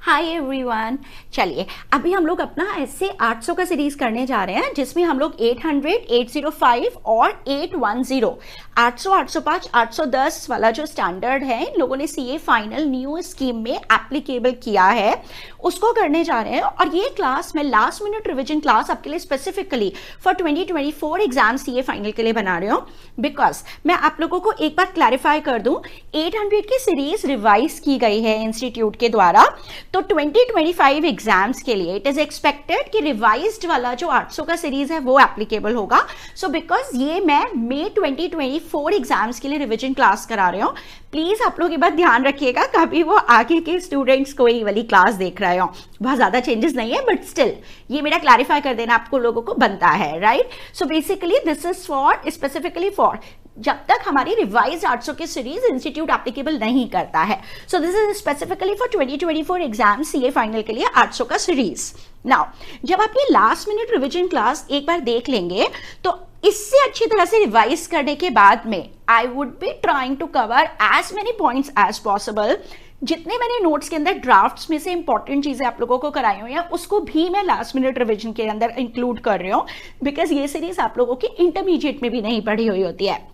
Hi everyone. चलिए अभी हम लोग अपना ऐसे 800 का सीरीज करने जा रहे हैं जिसमें हम लोग 800, 805 और 810 800, 805, 810 वाला जो स्टैंडर्ड है इन लोगों ने सीए फाइनल न्यू स्कीम में एप्लीकेबल किया है उसको करने जा रहे हैं। और ये क्लास मैं लास्ट मिनट रिवीजन क्लास आपके लिए specifically for 2024 exam CA final के लिए बना रही हूँ, बिकॉज मैं आप लोगों को एक बार क्लैरिफाई कर दूं 800 की सीरीज रिवाइज की गई है इंस्टीट्यूट के द्वारा। तो 2025 एग्जाम्स के लिए इट इज एक्सपेक्टेड कि रिवाइज्ड वाला जो 800 का सीरीज है वो एप्लीकेबल होगा। सो बिकॉज ये मैं मई 2024 एग्जाम्स के लिए रिवीजन क्लास करा रही हूँ, प्लीज आप लोग ये बात ध्यान रखिएगा कभी वो आगे के स्टूडेंट्स को ये वाली क्लास देख रहे हो। बहुत ज्यादा चेंजेस नहीं है बट स्टिल ये मेरा क्लैरिफाई कर देना आपको लोगों को बनता है, right. So basically this is for specifically for जब तक हमारी रिवाइज 800 की सीरीज इंस्टीट्यूट एप्लीकेबल नहीं करता है। सो this is specifically for 2024 exam CA final के लिए 800 का सीरीज। नाउ जब आप ये लास्ट मिनट रिवीजन क्लास एक बार देख लेंगे तो इससे अच्छी तरह से रिवाइज करने के बाद में I would be trying to cover as many points as possible. जितने मैंने नोट्स के अंदर ड्राफ्ट्स में से इंपॉर्टेंट चीजें आप लोगों को कराई हुई हैं उसको भी मैं लास्ट मिनट रिवीजन के अंदर इंक्लूड कर रही हूँ, बिकॉज ये सीरीज आप लोगों की इंटरमीडिएट में भी नहीं पढ़ी हुई होती है,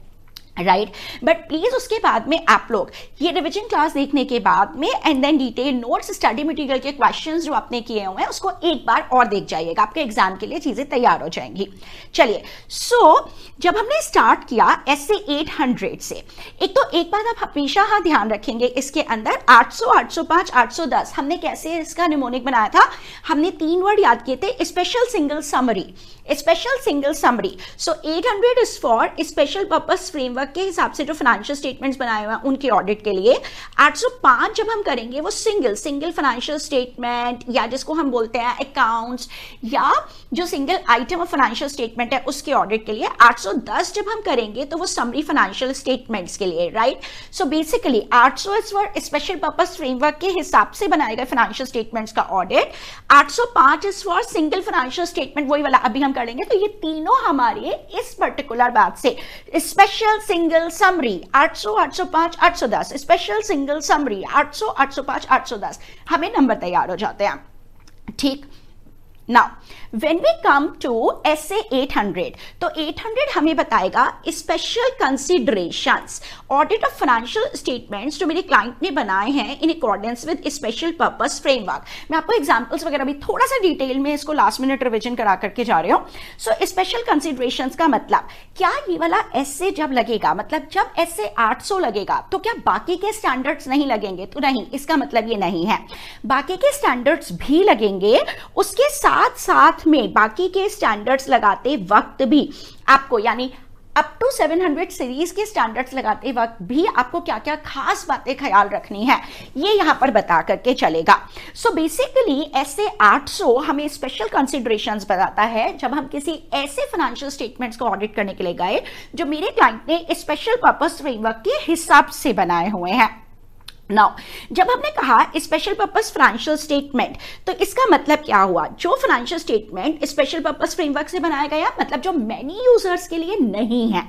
राइट। बट प्लीज उसके बाद में आप लोग ये रिवीजन क्लास देखने के बाद में and then detail notes study material के क्वेश्चंस जो आपने किए हुए हैं उसको एक बार और देख जाइएगा, आपके एग्जाम के लिए चीजें तैयार हो जाएंगी। चलिए जब हमने स्टार्ट किया ऐसे 800 से, एक बात आप हमेशा ध्यान रखेंगे इसके अंदर 800, 805, 810 हमने कैसे इसका निमोनिक बनाया था। हमने 3 वर्ड याद किए थे, special single summary, special single summary. So 800 is for special purpose framework के हिसाब से जो फाइनेंशियल स्टेटमेंट्स बनाए हुए हैं उनके ऑडिट के लिए। 805 जब हम करेंगे वो सिंगल फाइनेंशियल स्टेटमेंट या जिसको हम बोलते हैं अकाउंट्स या जो single item of financial statement है उसके ऑडिट के लिए। 810 जब हम करेंगे तो वो समरी फाइनेंशियल स्टेटमेंट्स के लिए, right. So basically 800 is for special purpose framework के हिसाब से बनाए गए फाइनेंशियल स्टेटमेंट्स का audit. 805 is for single financial statement, वही वाला अभी हम करेंगे। तो ये तीनों हमारे इस पर्टिकुलर बात से special single summary 800, 805, 810, special single summary 800, 805, 810 हमें नंबर तैयार हो जाते हैं, ठीक। Now when we come to SA 800 तो 800 हमें बताएगा special considerations audit of financial statements जो मेरे क्लाइंट ने बनाए हैं in accordance with special purpose framework. मैं आपको एग्जांपल्स वगैरह भी थोड़ा सा डिटेल में इसको लास्ट मिनट रिवीजन करा करके जा रहे हो। सो स्पेशल कंसीडरेशंस का मतलब क्या, ये वाला एसे जब लगेगा मतलब जब एसे 800 लगेगा तो क्या बाकी के स्टैंडर्ड्स नहीं लगेंगे? तो नहीं, इसका मतलब ये नहीं है, बाकी के स्टैंडर्ड्स भी लगेंगे। उसके साथ साथ में बाकी के स्टैंडर्ड्स लगाते वक्त भी आपको यानी अप टू 700 सीरीज के स्टैंडर्ड्स लगाते वक्त भी आपको क्या क्या खास बातें ख्याल रखनी है ये यहां पर बता करके चलेगा। सो बेसिकली ऐसे 800 हमें स्पेशल कंसीडरेशंस बताता है जब हम किसी ऐसे फाइनेंशियल स्टेटमेंट्स को ऑडिट करने के लिए गए जो मेरे क्लाइंट ने स्पेशल पर्पस फ्रेमवर्क के हिसाब से बनाए हुए हैं। नाउ जब हमने कहा स्पेशल पर्पस फाइनेंशियल स्टेटमेंट तो इसका मतलब क्या हुआ, जो financial statement special purpose framework से बनाया गया मतलब जो मैनी यूजर्स के लिए नहीं है।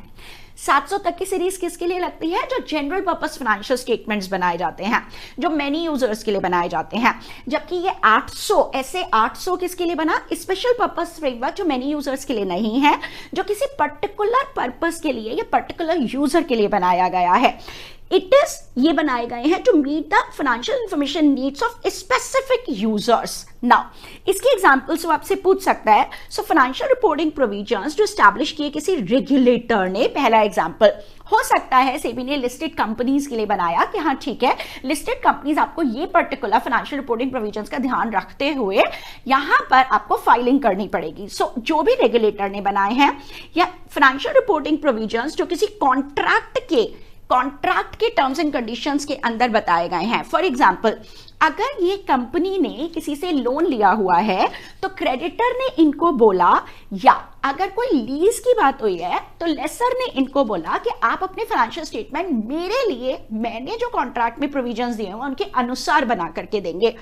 700 तक की सीरीज किसके लिए लगती है? जो जनरल पर्पस फाइनेंशियल स्टेटमेंट्स बनाए जाते हैं, जो मैनी यूजर्स के लिए बनाए जाते हैं। जबकि ये 800 ऐसे 800 किसके लिए बना? स्पेशल पर्पस फ्रेमवर्क जो मैनी यूजर्स के लिए नहीं है, जो किसी पर्टिकुलर पर्पस के लिए या पर्टिकुलर यूजर के लिए बनाया गया है। इट इज ये बनाए गए हैं to meet the financial information needs of specific users. Now इसके एग्जांपल्स वो आपसे पूछ सकता है। सो फाइनेंशियल रिपोर्टिंग प्रोविजंस जो एस्टैब्लिश किए किसी रेगुलेटर ने, पहला एग्जांपल हो सकता है सेबी ने लिस्टेड कंपनीज के लिए बनाया कि हाँ ठीक है लिस्टेड कंपनीज आपको ये पर्टिकुलर फाइनेंशियल रिपोर्टिंग प्रोविजंस का ध्यान रखते हुए यहां पर आपको फाइलिंग करनी पड़ेगी। सो जो भी रेगुलेटर ने बनाए हैं या फाइनेंशियल रिपोर्टिंग प्रोविजंस जो किसी कॉन्ट्रैक्ट के टर्म्स एंड कंडीशंस के अंदर बताए गए हैं। फॉर एग्जांपल अगर ये कंपनी ने किसी से लोन लिया हुआ है तो क्रेडिटर ने इनको बोला, या अगर कोई लीज की बात हुई है तो लेसर ने इनको बोला कि आप अपने फाइनेंशियल स्टेटमेंट मेरे लिए मैंने जो कॉन्ट्रैक्ट में प्रोविजंस दिए हैं उनके अनुसार बना करके देंगे।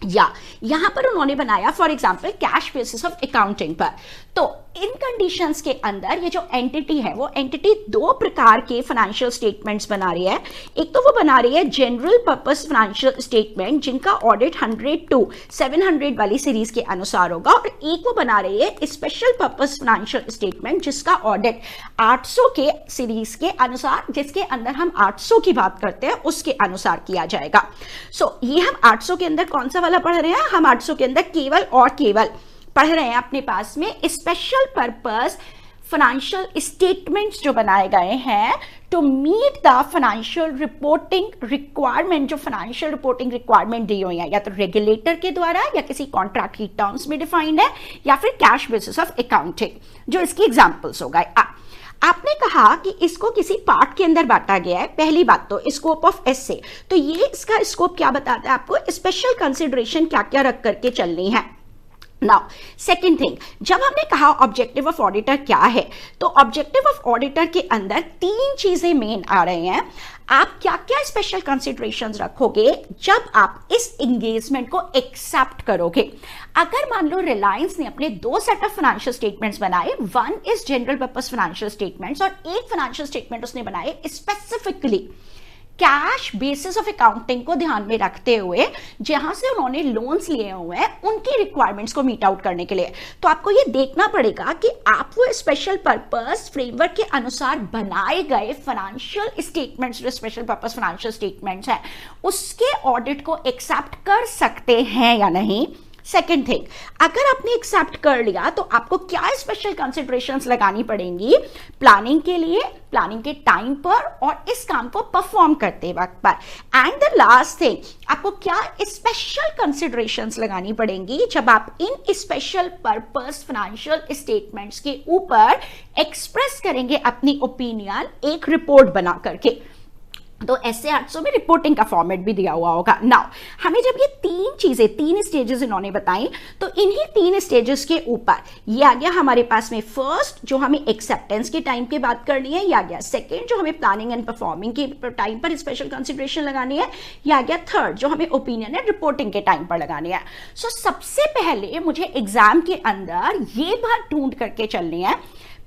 या यहां पर उन्होंने बनाया for example cash basis of accounting पर, तो इन कंडीशंस के अंदर ये जो एंटिटी है वो एंटिटी दो प्रकार के फाइनेंशियल स्टेटमेंट्स बना रही है। एक तो वो बना रही है जनरल पर्पस फाइनेंशियल स्टेटमेंट जिनका ऑडिट 100 to 700 वाली सीरीज के अनुसार होगा, और एक वो बना रही है स्पेशल पर्पस फाइनेंशियल स्टेटमेंट जिसका ऑडिट 800 के सीरीज के अनुसार, जिसके अंदर हम 800 की बात करते हैं उसके अनुसार किया जाएगा। सो ये हम 800 के अंदर कौन सा वाला पढ़ रहे हैं? हम 800 के अंदर केवल और केवल पढ़ रहे हैं अपने पास में स्पेशल पर्पस फाइनेंशियल स्टेटमेंट्स जो बनाए गए हैं to meet the financial reporting requirement, जो फाइनेंशियल रिपोर्टिंग रिक्वायरमेंट दी हुई है या तो रेगुलेटर के द्वारा या किसी कॉन्ट्रैक्ट की टर्म्स में डिफाइंड है या फिर कैश बेसिस ऑफ अकाउंटिंग, जो इसकी एग्जांपल्स हो गए। आपने कहा कि इसको किसी पार्ट के अंदर बांटा गया है। पहली बात तो स्कोप ऑफ एसे, तो ये इसका स्कोप क्या बताता है आपको? स्पेशल कंसिडरेशन क्या क्या रख करके चलनी है। नाउ सेकेंड थिंग, जब हमने कहा ऑब्जेक्टिव ऑफ ऑडिटर क्या है, तो ऑब्जेक्टिव ऑफ ऑडिटर के अंदर तीन चीजें मेन आ रहे हैं। आप क्या क्या स्पेशल कंसिडरेशंस रखोगे जब आप इस एंगेजमेंट को एक्सेप्ट करोगे। अगर मान लो रिलायंस ने अपने दो सेट ऑफ फाइनेंशियल स्टेटमेंट्स बनाए, one is general purpose financial statements और एक फाइनेंशियल स्टेटमेंट उसने बनाए specifically cash basis of accounting को ध्यान में रखते हुए, जहां से उन्होंने लोन्स लिए हुए हैं उनकी रिक्वायरमेंट्स को मीट आउट करने के लिए, तो आपको ये देखना पड़ेगा कि आप वो स्पेशल पर्पस फ्रेमवर्क के अनुसार बनाए गए फाइनेंशियल स्टेटमेंट्स, जो स्पेशल पर्पस फाइनेंशियल स्टेटमेंट्स हैं, उसके ऑडिट को एक्सेप्ट कर सकते हैं या नहीं। सेकेंड थिंग, अगर आपने एक्सेप्ट कर लिया तो आपको क्या स्पेशल कंसिडरेशंस लगानी पड़ेंगी प्लानिंग के लिए, प्लानिंग के टाइम पर और इस काम को परफॉर्म करते वक्त पर। एंड द लास्ट थिंग, आपको क्या स्पेशल कंसिडरेशंस लगानी पड़ेंगी जब आप इन स्पेशल पर्पस फाइनेंशियल स्टेटमेंट्स के ऊपर एक्सप्रेस करेंगे अपनी ओपिनियन एक रिपोर्ट बना करके। तो ऐसे 800 में रिपोर्टिंग का फॉर्मेट भी दिया हुआ होगा। नाउ हमें जब ये तीन चीजें, तीन स्टेजेस इन्होंने बताई, तो इन्हीं तीन स्टेजेस के ऊपर ये आ गया हमारे पास में फर्स्ट जो हमें एक्सेप्टेंस के टाइम की बात करनी है, ये आ गया सेकंड जो हमें प्लानिंग एंड परफॉर्मिंग के टाइम पर स्पेशल कंसिडरेशन लगानी है, ये आ गया थर्ड जो हमें ओपिनियन एंड रिपोर्टिंग के टाइम पर लगानी है। सो सबसे पहले मुझे एग्जाम के अंदर ये बात ढूंढ करके चलनी है,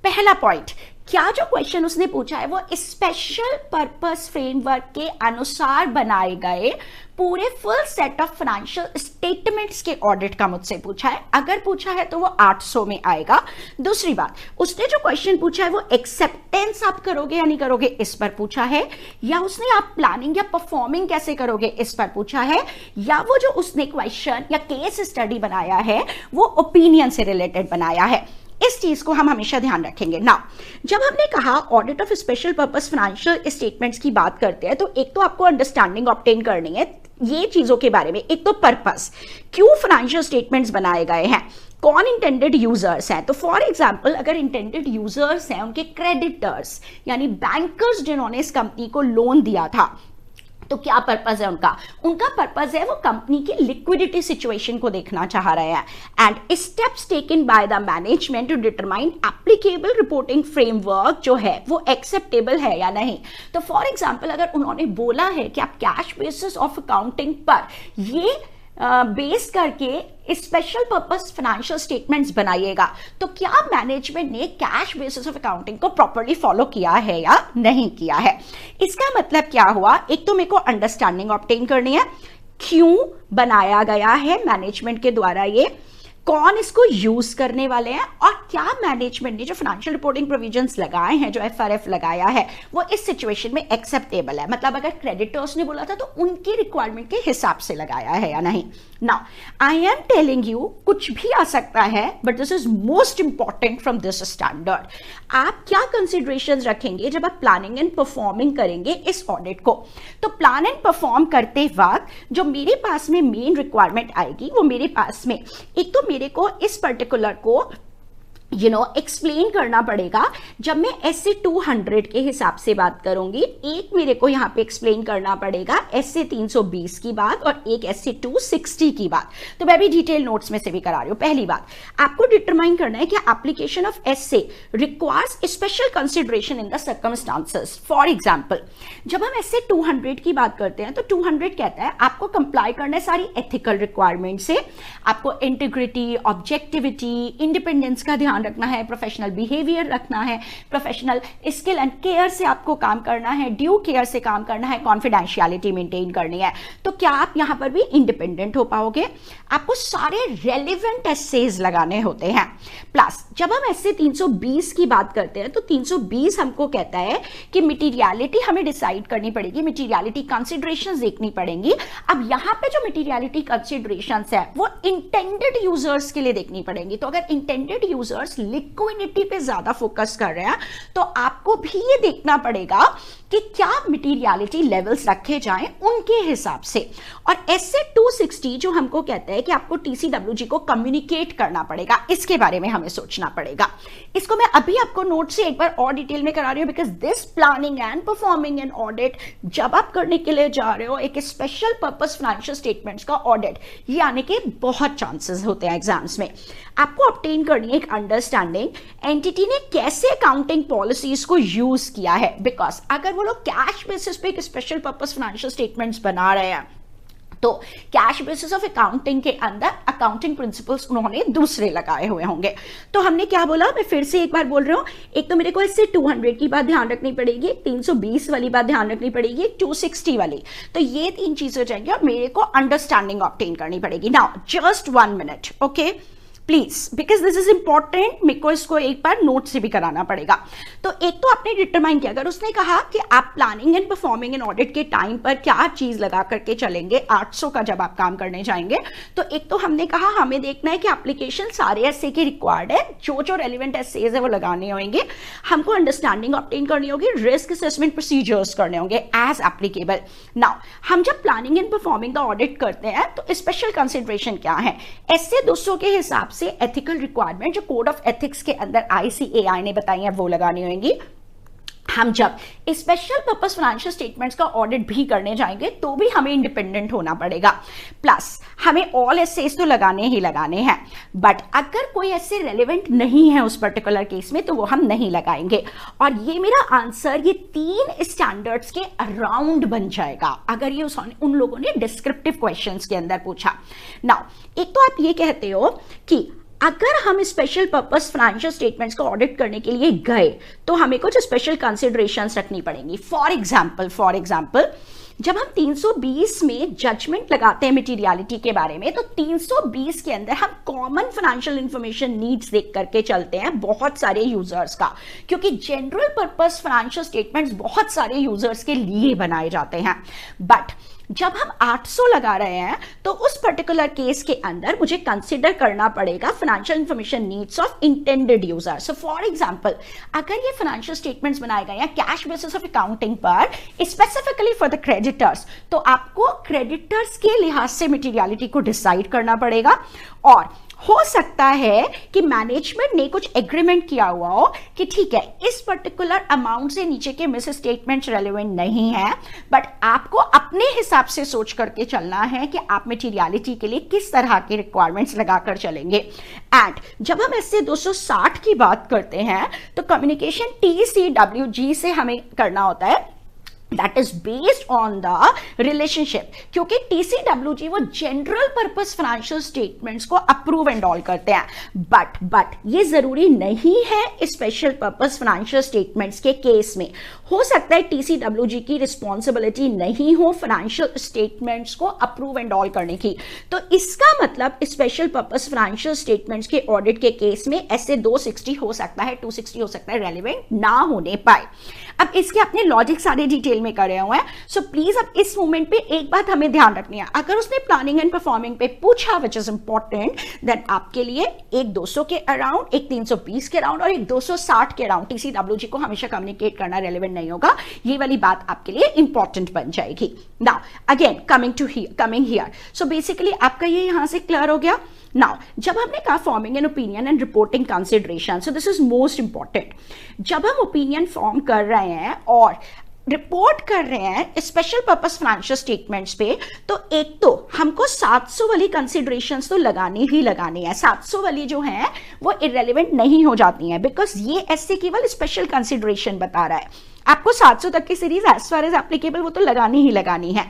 पहला पॉइंट, क्या जो क्वेश्चन उसने पूछा है वो स्पेशल पर्पस फ्रेमवर्क के अनुसार बनाए गए पूरे full set of financial statements के ऑडिट का मुझसे पूछा है। अगर पूछा है तो वो 800 में आएगा। दूसरी बात, उसने जो क्वेश्चन पूछा है वो एक्सेप्टेंस आप करोगे या नहीं करोगे इस पर पूछा है, या उसने आप प्लानिंग या परफॉर्मिंग कैसे करोगे इस पर पूछा है, या वो जो उसने क्वेश्चन या केस स्टडी बनाया है वो ओपिनियन से रिलेटेड बनाया है। इस चीज को हम हमेशा ध्यान रखेंगे। नाउ जब हमने कहा audit of special purpose financial statements की बात करते हैं, तो एक तो आपको अंडरस्टैंडिंग ऑब्टेन करनी है ये चीजों के बारे में। एक तो पर्पस, क्यों फाइनेंशियल स्टेटमेंट्स बनाए गए हैं, कौन इंटेंडेड यूजर्स हैं। तो फॉर एग्जांपल अगर इंटेंडेड यूजर्स हैं उनके क्रेडिटर्स यानी बैंकर्स जिन्होंने इस कंपनी को लोन दिया था, तो क्या पर्पस है उनका? उनका पर्पस है वो कंपनी की लिक्विडिटी सिचुएशन को देखना चाह रहे हैं and steps taken by the management to determine applicable reporting framework जो है वो एक्सेप्टेबल है या नहीं। तो फॉर एग्जांपल अगर उन्होंने बोला है कि आप कैश बेसिस ऑफ अकाउंटिंग पर ये बेस करके स्पेशल पर्पस फाइनेंशियल स्टेटमेंट्स बनाइएगा, तो क्या मैनेजमेंट ने कैश बेसिस ऑफ अकाउंटिंग को प्रॉपर्ली फॉलो किया है या नहीं किया है। इसका मतलब क्या हुआ, एक तो मेरे को अंडरस्टैंडिंग ऑब्टेन करनी है क्यों बनाया गया है मैनेजमेंट के द्वारा, ये कौन इसको यूज करने वाले हैं, और क्या मैनेजमेंट ने जो फाइनेंशियल रिपोर्टिंग प्रोविजंस लगाए हैं, जो एफआरएफ लगाया है, वो इस सिचुएशन में एक्सेप्टेबल है। मतलब अगर क्रेडिटर्स ने बोला था तो उनकी रिक्वायरमेंट के हिसाब से लगाया है या नहीं। Now I am telling you कुछ भी आ सकता है, but this is most important from this standard. आप क्या कंसिडरेशंस रखेंगे जब आप प्लानिंग एंड परफॉर्मिंग करेंगे इस ऑडिट को। तो प्लान एंड परफॉर्म करते वक्त जो मेरे पास में मेन रिक्वायरमेंट आएगी वो मेरे पास में एक तो मेरे को इस पर्टिकुलर को एक्सप्लेन करना पड़ेगा। जब मैं SC 200 के हिसाब से बात करूंगी, एक मेरे को यहां पे एक्सप्लेन करना पड़ेगा SC 320 की बात और एक SC 260 की बात। तो मैं भी डिटेल नोट्स में से भी करा रही हूं। पहली बात, आपको डिटरमाइन करना है कि application of SC requires special consideration in the circumstances. For example जब हम SC 200 की बात करते हैं तो 200 कहता है आपको कंप्लाई करना है सारी एथिकल रिक्वायरमेंट से, आपको इंटीग्रिटी, ऑब्जेक्टिविटी, इंडिपेंडेंस का ध्यान ध्यान रखना है, प्रोफेशनल बिहेवियर रखना है, प्रोफेशनल स्किल एंड केयर से आपको काम करना है, ड्यू केयर से काम करना है, कॉन्फिडेंशियलिटी मेंटेन करनी है, तो क्या आप यहां पर भी इंडिपेंडेंट हो पाओगे? आपको सारे रेलिवेंट एसेज लगाने होते हैं। प्लस जब हम एसे 320 की बात करते हैं तो 320 हमको कहता है कि मटेरियलिटी हमें डिसाइड करनी पड़ेगी, मटेरियलिटी कंसीडरेशंस देखनी पड़ेंगी। अब यहां पे जो मटेरियलिटी कंसीडरेशंस है वो इंटेंडेड यूजर्स के लिए देखनी पड़ेंगी। तो अगर इंटेंडेड यूजर्स लिक्विडिटी पे ज्यादा फोकस कर रहे हैं तो आपको भी ये देखना पड़ेगा कि क्या मटेरियलिटी लेवल्स रखे जाएं उनके हिसाब से। और एसए 260 जो हमको कहता है कि आपको टीसीडब्ल्यूजी को कम्युनिकेट करना पड़ेगा, इसके बारे में हमें सोचना पड़ेगा। इसको मैं अभी आपको नोट से एक बार और डिटेल में करा रही हूं, because this planning and performing an audit जब आप करने के लिए जा रहे हो एक स्पेशल पर्पस फाइनेंशियल स्टेटमेंट्स का ऑडिट, ये आने के बहुत चांसेस होते हैं एग्जाम्स में। आपको ऑब्टेन करनी है एक अंडरस्टैंडिंग एंटिटी ने कैसे अकाउंटिंग पॉलिसीज को यूज किया है, बिकॉज अगर वो लोग कैश बेसिस पे एक स्पेशल पर्पस फाइनेंशियल स्टेटमेंट्स बना रहे हैं तो कैश बेसिस ऑफ अकाउंटिंग के अंदर अकाउंटिंग प्रिंसिपल्स उन्होंने दूसरे लगाए हुए होंगे। तो हमने क्या बोला, मैं फिर से एक बार बोल रही हूं, एक तो मेरे को इससे 200 की बात ध्यान रखनी पड़ेगी, 320 वाली बात ध्यान रखनी पड़ेगी, 260 वाली, तो ये 3 चीजें हो जाएंगी और मेरे को अंडरस्टैंडिंग ऑब्टेन करनी पड़ेगी। Now just 1 minute, okay please, because this is important, मेरे को इसको एक बार नोट से भी कराना पड़ेगा। तो एक तो आपने डिटरमाइन किया, अगर उसने कहा कि आप planning and performing an audit के टाइम पर क्या चीज लगा करके चलेंगे 800 का जब आप काम करने जाएंगे, तो एक तो हमने कहा हमें देखना है कि एप्लीकेशन सारे एसए के रिक्वायर्ड है, जो जो रेलिवेंट एसएज है वो लगाने होंगे, हमको अंडरस्टैंडिंग ऑब्टेन करनी होगी, रिस्क असेसमेंट प्रोसीजर्स करने होंगे एज एप्लीकेबल। नाउ हम जब प्लानिंग एंड परफॉर्मिंग का ऑडिट करते हैं तो स्पेशल कंसिडरेशन क्या है, एसए 200 के हिसाब से एथिकल रिक्वायरमेंट जो कोड ऑफ एथिक्स के अंदर आईसीएआई ने बताई है वो लगानी होंगी। हम जब स्पेशल पर्पस फाइनेंशियल स्टेटमेंट्स का ऑडिट भी करने जाएंगे तो भी हमें इंडिपेंडेंट होना पड़ेगा। प्लस हमें ऑल एसेस तो लगाने ही लगाने हैं, बट अगर कोई ऐसे रेलेवेंट नहीं है उस पर्टिकुलर केस में तो वो हम नहीं लगाएंगे। और ये मेरा आंसर ये 3 स्टैंडर्ड्स के अराउंड बन जाएगा अगर ये उन लोगों ने डिस्क्रिप्टिव क्वेश्चंस के अंदर पूछा। नाउ एक तो आप ये कहते हो कि अगर हम स्पेशल पर्पस फाइनेंशियल स्टेटमेंट्स को ऑडिट करने के लिए गए तो हमें कुछ स्पेशल कंसिडरेशंस रखनी पड़ेंगी। फॉर एग्जांपल जब हम 320 में जजमेंट लगाते हैं मटेरियलिटी के बारे में तो 320 के अंदर हम कॉमन फाइनेंशियल इंफॉर्मेशन नीड्स देख करके चलते हैं बहुत सारे यूजर्स का, क्योंकि जनरल पर्पस फाइनेंशियल स्टेटमेंट्स बहुत सारे यूजर्स के लिए बनाए जाते हैं। बट जब हम 800 लगा रहे हैं तो उस पर्टिकुलर केस के अंदर मुझे कंसिडर करना पड़ेगा financial information needs of intended user. So for example अगर ये फाइनेंशियल स्टेटमेंट्स बनाए गए हैं कैश बेसिस ऑफ अकाउंटिंग पर स्पेसिफिकली फॉर द क्रेडिटर्स, तो आपको क्रेडिटर्स के लिहाज से मटेरियलिटी को डिसाइड करना पड़ेगा। और हो सकता है कि मैनेजमेंट ने कुछ एग्रीमेंट किया हुआ हो कि ठीक है इस पर्टिकुलर अमाउंट से नीचे के मिस स्टेटमेंट्स रेलेवेंट नहीं है, बट आपको अपने हिसाब से सोच करके चलना है कि आप मटेरियलिटी के लिए किस तरह के रिक्वायरमेंट्स लगाकर चलेंगे। एंड जब हम इससे 260 की बात करते हैं तो कम्युनिकेशन टीसीडब्ल्यूजी से हमें करना होता है, that is based on the relationship, क्योंकि TCWG वो जनरल पर्पस फाइनेंशियल स्टेटमेंट्स को अप्रूव एंड ऑल करते हैं। बट ये जरूरी नहीं है स्पेशल पर्पस फाइनेंशियल स्टेटमेंट्स के केस में। हो सकता है TCWG की रिस्पॉन्सिबिलिटी नहीं हो फाइनेंशियल स्टेटमेंट्स को अप्रूव एंड ऑल करने की, तो इसका मतलब स्पेशल पर्पस फाइनेंशियल स्टेटमेंट्स के ऑडिट के केस में ऐसे 260 हो सकता है, 260 हो सकता है, रेलिवेंट ना होने पाए। अब इसके अपने लॉजिक सारे डिटेल में करे हुए हैं, सो प्लीज अब इस मोमेंट पे एक बात हमें ध्यान रखनी है, अगर उसने प्लानिंग एंड परफॉर्मिंग पे पूछा विच इज इंपॉर्टेंट, देन आपके लिए एक 200 के अराउंड, एक 320 के अराउंड और एक 260 के अराउंड टीसीडब्ल्यूजी को हमेशा कम्युनिकेट करना रेलेवेंट नहीं होगा। ये वाली बात आपके लिए इंपॉर्टेंट बन जाएगी। Now again coming here, so basically आपका ये यहां से क्लियर हो गया। नाउ जब हमने कहा forming an opinion and reporting consideration, so this is most important. जब हम ओपिनियन फॉर्म कर रहे हैं और रिपोर्ट कर रहे हैं स्पेशल पर्पस फाइनेंशियल स्टेटमेंट्स पे, तो एक तो हमको 700 वाली कंसिडरेशंस तो लगानी ही लगानी है। 700 वाली जो है वो इररेलेवेंट नहीं हो जाती है, बिकॉज ये ऐसे केवल स्पेशल कंसिडरेशन बता रहा है। आपको 700 तक की series as far as applicable वो तो लगानी ही लगानी है।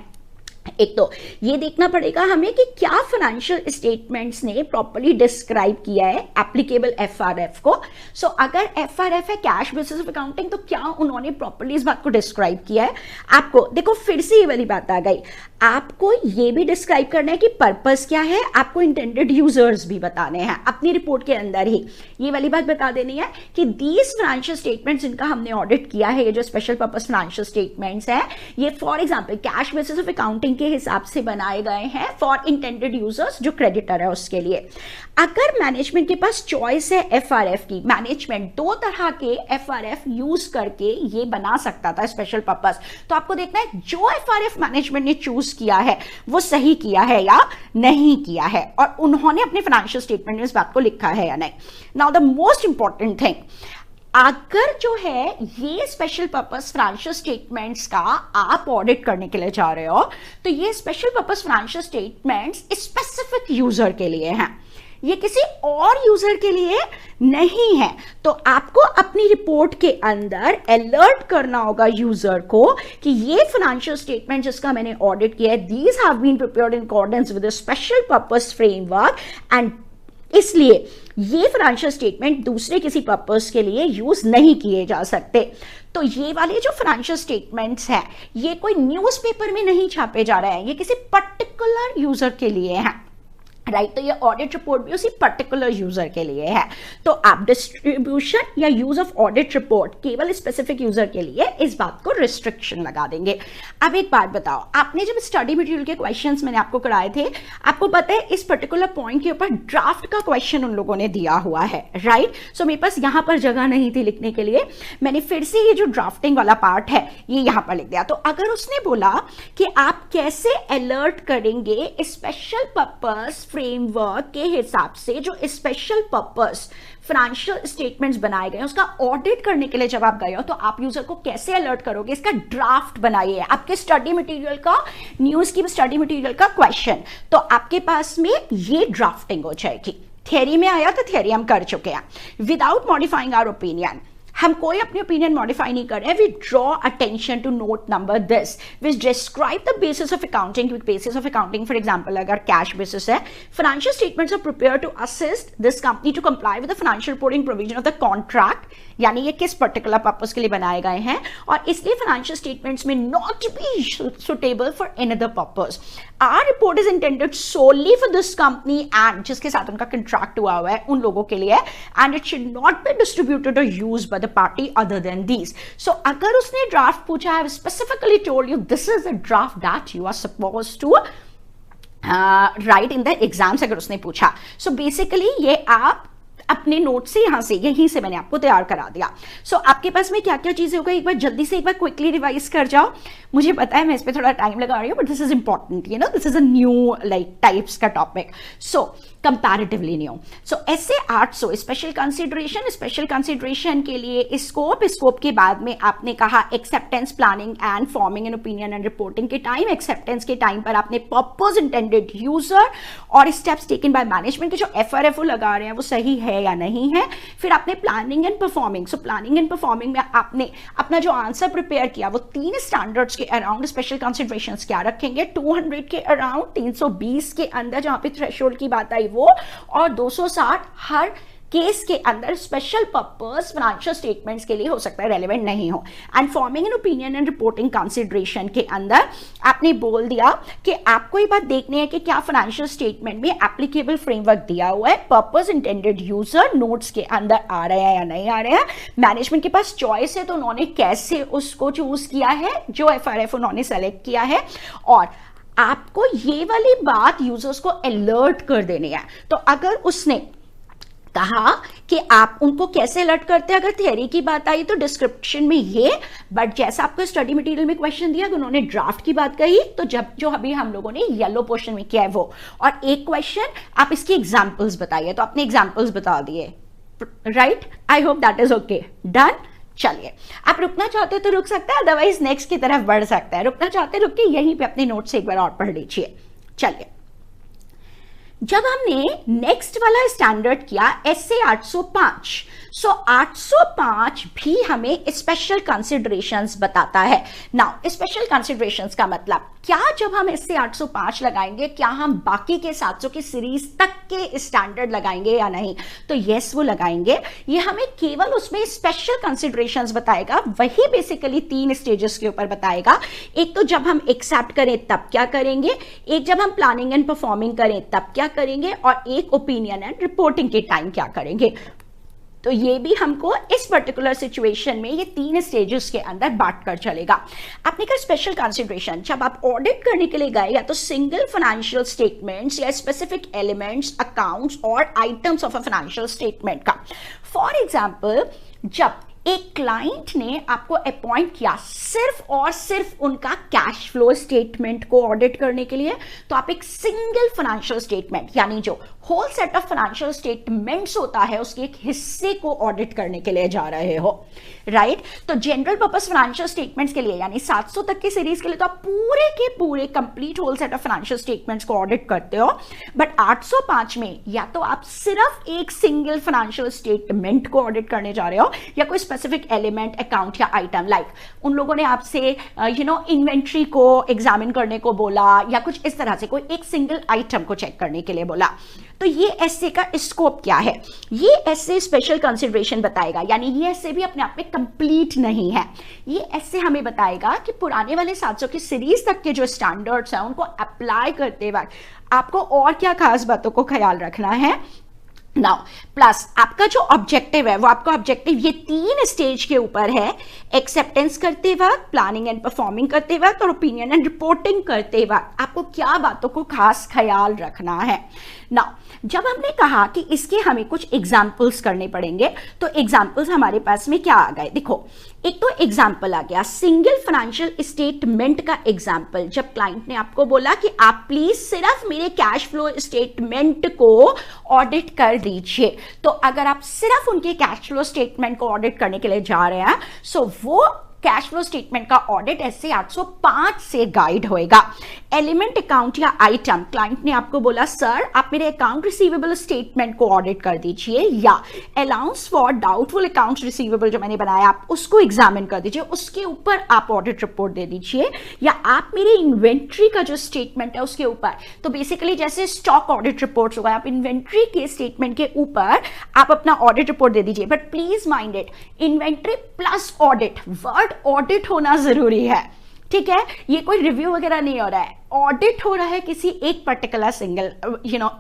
एक तो ये देखना पड़ेगा हमें कि क्या फाइनेंशियल स्टेटमेंट्स ने प्रॉपर्ली डिस्क्राइब किया है एप्लीकेबल एफआरएफ को। सो अगर एफआरएफ है कैश बेसिस ऑफ अकाउंटिंग, तो क्या उन्होंने प्रॉपर्ली इस बात को डिस्क्राइब किया है। आपको देखो फिर से ये वाली बात आ गई, आपको ये भी डिस्क्राइब करना है कि पर्पस क्या है, आपको इंटेंडेड यूजर्स भी बताने हैं अपनी रिपोर्ट के अंदर ही। ये वाली बात बता देनी है कि दीज फाइनेंशियल स्टेटमेंट्स जिनका हमने ऑडिट किया है, ये जो स्पेशल पर्पस फाइनेंशियल स्टेटमेंट्स हैं, ये for example cash basis of accounting के हिसाब से बनाए गए हैं फॉर इंटेंडेड यूजर्स, जो क्रेडिटर है उसके लिए। अगर मैनेजमेंट के पास चॉइस है एफआरएफ की, मैनेजमेंट दो तरह के एफआरएफ यूज करके ये बना सकता था स्पेशल पर्पस, तो आपको देखना है जो एफआरएफ मैनेजमेंट ने चूज किया है वो सही किया है या नहीं किया है, और उन्होंने अपने फाइनेंशियल स्टेटमेंट में इस बात को लिखा है या नहीं। Now the most important thing, अगर जो है ये स्पेशल पर्पस फाइनेंशियल स्टेटमेंट्स का आप ऑडिट करने के लिए जा रहे हो, तो ये special purpose financial statements specific user के लिए हैं, ये किसी और यूजर के लिए नहीं है। तो आपको अपनी रिपोर्ट के अंदर अलर्ट करना होगा यूजर को कि ये फाइनेंशियल स्टेटमेंट जिसका मैंने ऑडिट किया है, these have been prepared in accordance with the special purpose framework, and इसलिए ये फाइनेंशियल स्टेटमेंट दूसरे किसी पर्पस के लिए यूज नहीं किए जा सकते। तो ये वाले जो फाइनेंशियल स्टेटमेंट्स हैं, ये कोई न्यूज़पेपर में नहीं छापे जा रहे हैं, ये किसी पर्टिकुलर यूजर के लिए हैं, राइट। तो ये ऑडिट रिपोर्ट भी उसी पर्टिकुलर यूजर के लिए है। तो आप डिस्ट्रीब्यूशन या यूज ऑफ ऑडिट रिपोर्ट केवल स्पेसिफिक यूजर के लिए, इस बात को रिस्ट्रिक्शन लगा देंगे। अब एक बात बताओ, आपने जब स्टडी मटेरियल के क्वेश्चंस मैंने आपको कराए थे, आपको पता है इस पर्टिकुलर पॉइंट के ऊपर ड्राफ्ट का क्वेश्चन उन लोगों ने दिया हुआ है, राइट। सो मेरे पास यहां पर जगह नहीं थी लिखने के लिए, मैंने फिर से ये जो ड्राफ्टिंग वाला पार्ट है ये यहां पर लिख दिया। तो अगर उसने बोला कि आप कैसे अलर्ट करेंगे स्पेशल पर्पस फ्रेमवर्क के हिसाब से जो स्पेशल पर्पस फाइनेंशियल स्टेटमेंट्स बनाए गए, उसका ऑडिट करने के लिए जब आप गए हो, तो आप यूजर को कैसे अलर्ट करोगे, इसका ड्राफ्ट बनाइए। आपके स्टडी मटेरियल का, न्यूज की स्टडी मटेरियल का क्वेश्चन, तो आपके पास में ये ड्राफ्टिंग हो जाएगी। थियरी में आया तो थियरी हम कर चुके हैं। विदाउट मॉडिफाइंग आवर ओपिनियन, हम कोई अपनी ओपिनियन मॉडिफाई नहीं कर रहे हैं। We draw attention to note number this which describe the basis of accounting. Basis of accounting for example अगर कैश बेसिस है, financial statements are prepare to assist this company to comply with the financial reporting provision of the contract, यानी ये किस particular purpose के लिए बनाए गए हैं, और इसलिए फाइनेंशियल स्टेटमेंट्स में not be suitable for any other purpose. Our report is intended solely for this company and जिसके साथ उनका कंट्रैक्ट हुआ है उन लोगों के लिए, and it should not be distributed और used by the party other than these. So अगर उसने ड्राफ्ट पूछा, I have specifically told you this is the draft that you are supposed to write in the exams अगर उसने पूछा। So basically ये आप अपने नोट से यहां से यहीं से मैंने आपको तैयार करा दिया। सो आपके पास में क्या क्या चीजें होगा, एक बार जल्दी से एक बार क्विकली रिवाइज कर जाओ। मुझे पता है मैं इस पे थोड़ा टाइम लगा रही हूँ, but this is important, you know, this is a new like types का टॉपिक, सो कंपैरेटिवली न्यू। सो ऐसे 800 स्पेशल कंसिडरेशन के लिए स्कोप के बाद में आपने कहा acceptance, planning and forming an opinion and reporting के टाइम। एक्सेप्टेंस के टाइम पर आपने पर्पस, इंटेंडेड यूजर और स्टेप्स टेकन बाय मैनेजमेंट के जो एफआरएफ लगा रहे हैं वो सही है या नहीं है। फिर आपने planning and performing, so planning and performing में आपने अपना जो आंसर प्रिपेयर किया वो 3 स्टैंडर्ड्स के अराउंड स्पेशल कंसिडरेशंस क्या रखेंगे, 200 के अराउंड, 320 के अंदर जहां पे थ्रेशोल्ड की बात आई वो, और 260 हर केस के अंदर स्पेशल पर्पस फाइनेंशियल स्टेटमेंट्स के लिए हो सकता है रेलेवेंट नहीं हो। And forming an opinion and reporting consideration के अंदर आपने बोल दिया कि आपको ये बात देखनी है कि क्या फाइनेंशियल स्टेटमेंट में एप्लीकेबल फ्रेमवर्क दिया हुआ है, पर्पस, इंटेंडेड यूजर नोट्स के अंदर आ रहे हैं या नहीं आ रहे हैं। मैनेजमेंट के पास चॉइस है तो उन्होंने कैसे उसको चूज किया है, जो एफआरएफ उन्होंने सेलेक्ट किया है, और आपको ये वाली बात यूजर्स को अलर्ट कर देनी है। तो अगर उसने कहा कि आप उनको कैसे अलर्ट करते हैं, अगर थियरी की बात आई तो डिस्क्रिप्शन में ये, बट जैसा आपको स्टडी मटेरियल में क्वेश्चन दिया, उन्होंने ड्राफ्ट की बात कही, तो जब जो अभी हम लोगों ने येलो पोर्शन में किया है वो, और एक क्वेश्चन आप इसकी एग्जांपल्स बताइए, तो आपने एग्जांपल्स बता दिए, right. I hope that is okay, done. चलिए, आप रुकना चाहते हो तो रुक सकते हैं, अदरवाइज नेक्स्ट की तरफ बढ़ सकता है। रुकना चाहते रुक के यहीं पे अपने नोट से एक बार और पढ़ लीजिए। चलिए, जब हमने नेक्स्ट वाला स्टैंडर्ड किया एसए 805, सो 805 भी हमें स्पेशल कंसिडरेशंस बताता है। नाउ स्पेशल कंसिडरेशंस का मतलब क्या जब हम इससे 805 लगाएंगे क्या हम बाकी के 700 की सीरीज तक के स्टैंडर्ड लगाएंगे या नहीं? तो यस, वो लगाएंगे। ये हमें केवल उसमें स्पेशल कंसिडरेशंस बताएगा, वही बेसिकली 3 स्टेजेस के ऊपर बताएगा। एक तो जब हम एक्सेप्ट करें तब क्या करेंगे, एक जब हम प्लानिंग एंड परफॉर्मिंग करें तब क्या करेंगे, और एक ओपिनियन एंड रिपोर्टिंग के टाइम क्या करेंगे। तो ये भी हमको इस पर्टिकुलर सिचुएशन में ये 3 स्टेजेस के अंदर बांट कर चलेगा। आपने कहा स्पेशल कंसिडरेशन, जब आप ऑडिट करने के लिए गए या तो सिंगल फाइनेंशियल स्टेटमेंट्स या स्पेसिफिक एलिमेंट्स, अकाउंट्स और items of a financial statement का। फॉर एग्जांपल, जब एक क्लाइंट ने आपको अपॉइंट किया सिर्फ और सिर्फ उनका कैश फ्लो स्टेटमेंट को ऑडिट करने के लिए, तो आप एक सिंगल फाइनेंशियल स्टेटमेंट यानी जो whole set of financial statements होता है उसके एक हिस्से को ऑडिट करने के लिए जा रहे हो, राइट। तो जनरल पर्पस फाइनेंशियल स्टेटमेंट्स के लिए यानी 700 तक की सीरीज के लिए तो आप पूरे के पूरे complete whole set of financial statements को ऑडिट करते हो, बट 805 में या तो आप सिर्फ एक सिंगल फाइनेंशियल स्टेटमेंट को ऑडिट करने जा रहे हो या कोई स्पेसिफिक एलिमेंट, अकाउंट या आइटम। लाइक उन लोगों ने आपसे इन्वेंट्री को एग्जामिन करने को बोला या कुछ इस तरह से कोई एक सिंगल आइटम को चेक करने के लिए बोला। तो ये एसे का स्कोप क्या है, ये एसे स्पेशल कंसिडरेशन बताएगा, यानी ये एसे भी अपने आप में कंप्लीट नहीं है। ये एसे हमें बताएगा कि पुराने वाले 700 की सीरीज तक के जो स्टैंडर्ड्स हैं उनको अप्लाई करते वक्त आपको और क्या खास बातों को ख्याल रखना है। नाउ प्लस आपका जो ऑब्जेक्टिव है वो आपका ऑब्जेक्टिव ये 3 स्टेज के ऊपर है, एक्सेप्टेंस करते वक्त, प्लानिंग एंड परफॉर्मिंग करते वक्त और ओपिनियन एंड रिपोर्टिंग करते वक्त आपको क्या बातों को खास ख्याल रखना है। नाउ जब हमने कहा कि इसके हमें कुछ एग्जाम्पल्स करने पड़ेंगे, तो एग्जाम्पल्स हमारे पास में क्या आ गए, देखो एक तो एग्जाम्पल आ गया सिंगल फाइनेंशियल स्टेटमेंट का एग्जाम्पल। जब क्लाइंट ने आपको बोला कि आप प्लीज सिर्फ मेरे कैश फ्लो स्टेटमेंट को ऑडिट कर दीजिए, तो अगर आप सिर्फ उनके कैश फ्लो स्टेटमेंट को ऑडिट करने के लिए जा रहे हैं, सो वो कैश फ्लो स्टेटमेंट का ऑडिट एसए 805 से गाइड होएगा। एलिमेंट, अकाउंट या आइटम, क्लाइंट ने आपको बोला सर आप मेरे अकाउंट रिसीवेबल स्टेटमेंट को ऑडिट कर दीजिए, या allowance for doubtful accounts receivable जो मैंने बनाया आप उसको एग्जामिन कर दीजिए, उसके ऊपर आप ऑडिट रिपोर्ट दे दीजिए, या आप मेरे इन्वेंट्री का जो स्टेटमेंट है उसके ऊपर, तो बेसिकली जैसे स्टॉक ऑडिट रिपोर्ट होगा, आप इन्वेंट्री के स्टेटमेंट के ऊपर आप अपना ऑडिट रिपोर्ट दे दीजिए। But please mind it, inventory plus audit, word audit होना जरूरी है, ठीक है। ये कोई रिव्यू वगैरह नहीं हो रहा है, ऑडिट हो रहा है किसी एक पर्टिकुलर सिंगल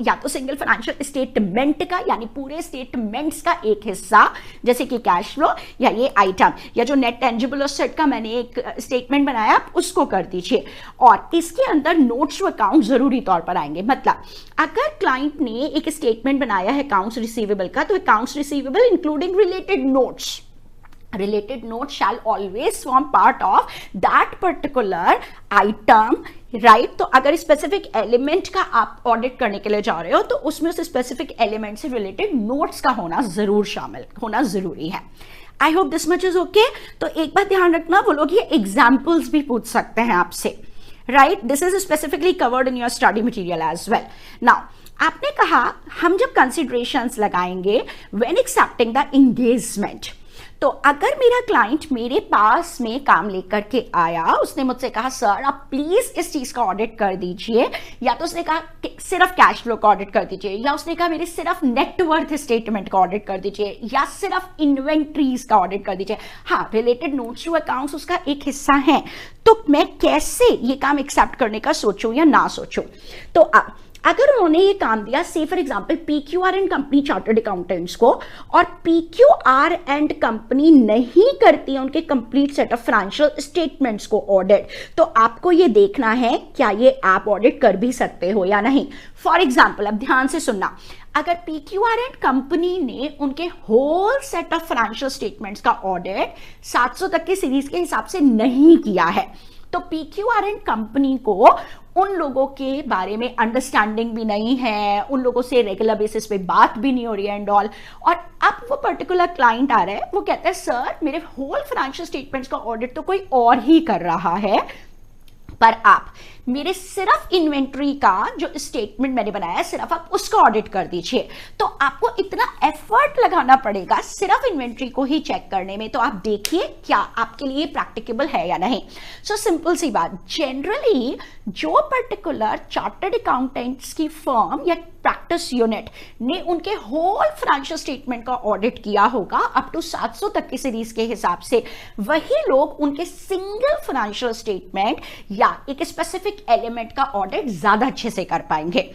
या तो सिंगल फाइनेंशियल स्टेटमेंट का यानी पूरे स्टेटमेंट्स का एक हिस्सा, जैसे कि कैश फ्लो या ये आइटम या जो नेट टेंजिबल एसेट का मैंने एक स्टेटमेंट बनाया आप उसको कर दीजिए। और इसके अंदर नोट्स टू अकाउंट जरूरी तौर पर आएंगे। मतलब अगर क्लाइंट ने एक स्टेटमेंट बनाया है अकाउंट्स रिसीवेबल का, तो accounts receivable including related notes, related note shall always form part of that particular item, right? तो अगर स्पेसिफिक एलिमेंट का आप ऑडिट करने के लिए जा रहे हो तो उसमें उस स्पेसिफिक एलिमेंट से रिलेटेड नोट्स का होना जरूर शामिल होना जरूरी है। I hope this much is okay. तो एक बात ध्यान रखना, वो लोग ये एग्जाम्पल्स भी पूछ सकते हैं आपसे, right? This is specifically covered in your study material as well. Now आपने कहा हम जब कंसिडरेशंस लगाएंगे व्हेन एक्सेप्टिंग द एंगेजमेंट, तो अगर मेरा क्लाइंट मेरे पास में काम लेकर के आया, उसने मुझसे कहा सर आप प्लीज इस चीज का ऑडिट कर दीजिए, या तो उसने कहा सिर्फ कैश फ्लो का ऑडिट कर दीजिए, या उसने कहा मेरे सिर्फ नेटवर्थ स्टेटमेंट का ऑडिट कर दीजिए, या सिर्फ इन्वेंट्रीज का ऑडिट कर दीजिए, हाँ रिलेटेड नोट्स टू अकाउंट्स उसका एक हिस्सा है, तो मैं कैसे ये काम एक्सेप्ट करने का सोचूं या ना सोचूं। तो अगर उन्होंने ये काम दिया, से for example PQR and company chartered accountants को, और PQR एंड कंपनी नहीं करती है उनके complete set of financial statements को ऑडिट, तो आपको ये देखना है क्या ये आप ऑडिट कर भी सकते हो या नहीं। फॉर एग्जांपल अब ध्यान से सुनना, अगर PQR एंड कंपनी ने उनके whole set of financial statements का ऑडिट 700 तक की सीरीज के हिसाब से नहीं किया है, तो PQR एंड कंपनी को उन लोगों के बारे में अंडरस्टैंडिंग भी नहीं है, उन लोगों से रेगुलर बेसिस पे बात भी नहीं हो रही है एंड ऑल, और अब वो पर्टिकुलर क्लाइंट आ रहा है, वो कहता है सर मेरे होल फाइनेंशियल स्टेटमेंट्स का ऑडिट तो कोई और ही कर रहा है, पर आप मेरे सिर्फ इन्वेंट्री का जो स्टेटमेंट मैंने बनाया है सिर्फ आप उसका ऑडिट कर दीजिए। तो आपको इतना एफर्ट लगाना पड़ेगा सिर्फ इन्वेंट्री को ही चेक करने में। तो आप देखिए क्या आपके लिए प्रैक्टिकेबल है या नहीं। सो सिंपल सी बात, जनरली जो पर्टिकुलर चार्टर्ड अकाउंटेंट्स की फर्म या प्रैक्टिस यूनिट ने उनके होल फाइनेंशियल स्टेटमेंट का ऑडिट किया होगा अप टू 700 तक की सीरीज के हिसाब से, वही लोग उनके सिंगल फाइनेंशियल स्टेटमेंट या एक स्पेसिफिक एलिमेंट का ऑडिट ज्यादा अच्छे से कर पाएंगे।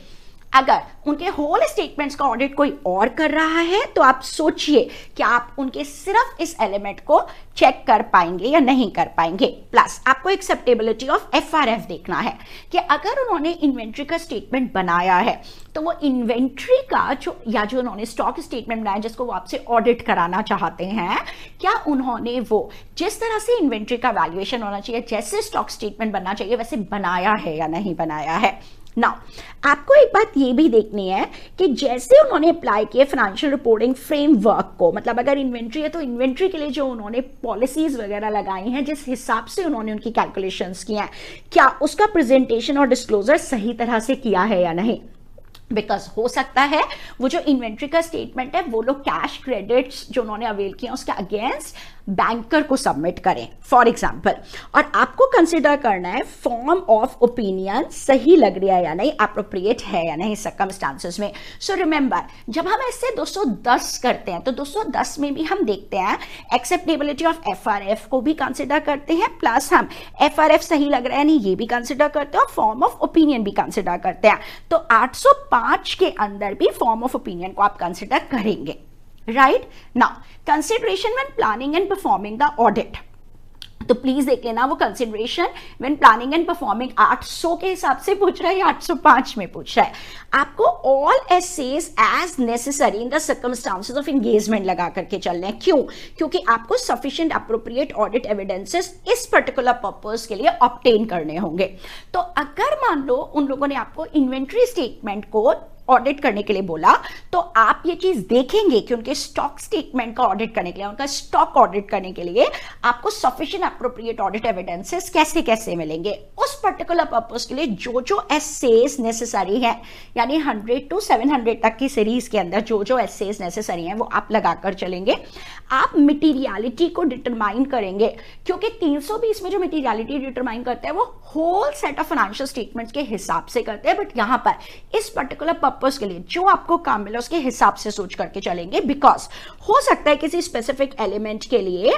अगर उनके होल स्टेटमेंट्स का ऑडिट कोई और कर रहा है तो आप सोचिए कि आप उनके सिर्फ इस एलिमेंट को चेक कर पाएंगे या नहीं कर पाएंगे। प्लस आपको एक्सेप्टेबिलिटी ऑफ एफआरएफ देखना है कि अगर उन्होंने इन्वेंट्री का स्टेटमेंट बनाया है तो वो इन्वेंट्री का जो उन्होंने स्टॉक स्टेटमेंट बनाया जिसको वो आपसे ऑडिट कराना चाहते हैं, क्या उन्होंने वो जिस तरह से इन्वेंट्री का वैल्यूएशन होना चाहिए, जैसे स्टॉक स्टेटमेंट बनना चाहिए, वैसे बनाया है या नहीं बनाया है। नाउ आपको एक बात ये भी देखनी है कि जैसे उन्होंने अप्लाई किए फाइनेंशियल रिपोर्टिंग फ्रेमवर्क को, मतलब अगर इन्वेंट्री है तो इन्वेंट्री के लिए जो उन्होंने पॉलिसीज वगैरह लगाई हैं, जिस हिसाब से उन्होंने उनकी कैलकुलेशंस की हैं, क्या उसका प्रेजेंटेशन और डिस्क्लोजर सही तरह से किया है या नहीं। बिकॉज हो सकता है वो जो इन्वेंट्री का स्टेटमेंट है वो लोग कैश क्रेडिट्स जो उन्होंने अवेल किया उसके अगेंस्ट बैंकर को सबमिट करें फॉर एग्जाम्पल, और आपको कंसिडर करना है फॉर्म ऑफ ओपिनियन सही लग रहा है या नहीं, अप्रोप्रिएट है या नहीं सर्कमस्टांसेस में। सो रिमेंबर, जब हम ऐसे 210 करते हैं तो 210 में भी हम देखते हैं एक्सेप्टेबिलिटी ऑफ एफआरएफ को भी कंसिडर करते हैं, प्लस हम एफआरएफ सही लग रहा है नहीं ये भी कंसिडर करते हैं और फॉर्म ऑफ ओपिनियन भी कंसिडर करते हैं। तो 805 के अंदर भी फॉर्म ऑफ ओपिनियन को आप कंसिडर करेंगे। Right now consideration when planning and performing the audit, तो प्लीज देख लेना वो consideration when planning and performing 800 के हिसाब से पूछ रहा है या 805 में पूछ रहा है। आपको all SAs as necessary in the circumstances of engagement लगा करके चलने हैं। क्यों? क्योंकि आपको सफिशिएंट अप्रोप्रिएट ऑडिट एविडेंसेस इस पर्टिकुलर पर्पस के लिए ऑब्टेन करने होंगे। तो अगर मान लो उन लोगों ने आपको इन्वेंट्री स्टेटमेंट को ऑडिट करने के लिए बोला तो आप ये चीज देखेंगे कि उनके स्टॉक स्टेटमेंट का ऑडिट करने के लिए, उनका स्टॉक ऑडिट करने के लिए आपको सफिशिएंट अप्रोप्रिएट ऑडिट एविडेंसेस कैसे कैसे मिलेंगे उस पर्टिकुलर पर्पस के लिए। जो जो एसेज नेसेसरी है, यानी 100 to 700 तक की सीरीज के अंदर जो जो एसेज नेसेसरी हैं वो आप लगाकर चलेंगे। आप मटीरियलिटी को डिटरमाइन करेंगे, क्योंकि 320 में जो मटीरियलिटी डिटरमाइन करते हैं वो whole set of financial statements के हिसाब से करते हैं, बट यहां पर इस पर्टिकुलर पर्पस के लिए जो आपको काम मिला उसके हिसाब से सोच करके चलेंगे। बिकॉज हो सकता है किसी स्पेसिफिक एलिमेंट के लिए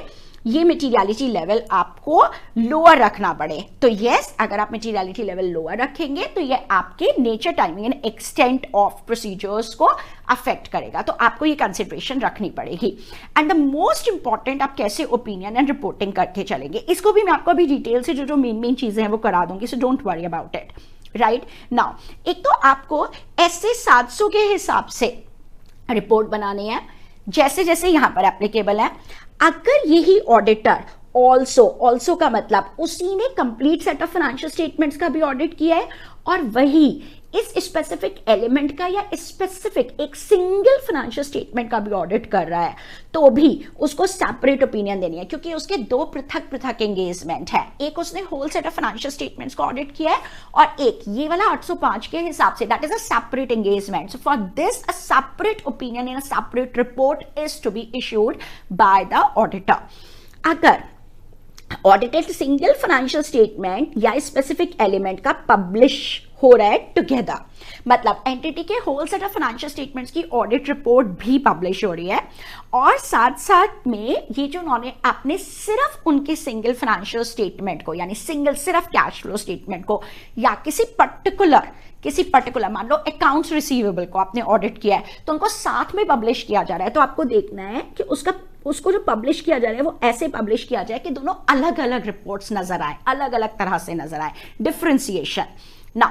ये मटीरियलिटी लेवल आपको लोअर रखना पड़े। तो यस, अगर आप मटीरियलिटी लेवल लोअर रखेंगे तो ये आपके nature, timing and extent of procedures को अफेक्ट करेगा, तो आपको ये कंसिडरेशन रखनी पड़ेगी। एंड द मोस्ट इंपॉर्टेंट, आप कैसे ओपिनियन एंड रिपोर्टिंग करके चलेंगे, इसको भी मैं आपको अभी डिटेल से जो जो मेन चीजें हैं वो करा दूंगी, so don't worry about it. Right now, एक तो आपको ऐसे 700 के हिसाब से रिपोर्ट बनानी है जैसे जैसे यहां पर एप्लीकेबल है। अगर यही ऑडिटर ऑल्सो का मतलब उसी ने complete set of financial statements का भी ऑडिट किया है और वही इस स्पेसिफिक एलिमेंट का या स्पेसिफिक एक सिंगल फाइनेंशियल स्टेटमेंट का भी ऑडिट कर रहा है, तो भी उसको सेपरेट ओपिनियन देनी है, क्योंकि उसके दो पृथक पृथक एंगेजमेंट है। एक उसने whole set of financial statements को ऑडिट किया है और एक ये वाला 805 के हिसाब से, that is a separate engagement. So for this a separate opinion in a separate report is to be issued by the auditor. अगर ऑडिटेड सिंगल फाइनेंशियल स्टेटमेंट या स्पेसिफिक एलिमेंट का पब्लिश हो रहा है टुगेदर, मतलब एंटिटी के whole set of financial statements की audit report भी पब्लिश हो रही है और साथ साथ में ये जो उन्होंने आपने सिर्फ उनके सिंगल फाइनेंशियल स्टेटमेंट को, यानी सिंगल सिर्फ कैश फ्लो स्टेटमेंट को या किसी पर्टिकुलर मान लो अकाउंट्स रिसीवेबल को आपने ऑडिट किया है तो उनको साथ में पब्लिश किया जा रहा है। तो आपको देखना है कि उसको जो पब्लिश किया जा रहा है वो ऐसे पब्लिश किया जाए कि दोनों अलग अलग रिपोर्ट्स नजर आए, अलग अलग तरह से नजर आए, डिफरेंशिएशन। नाउ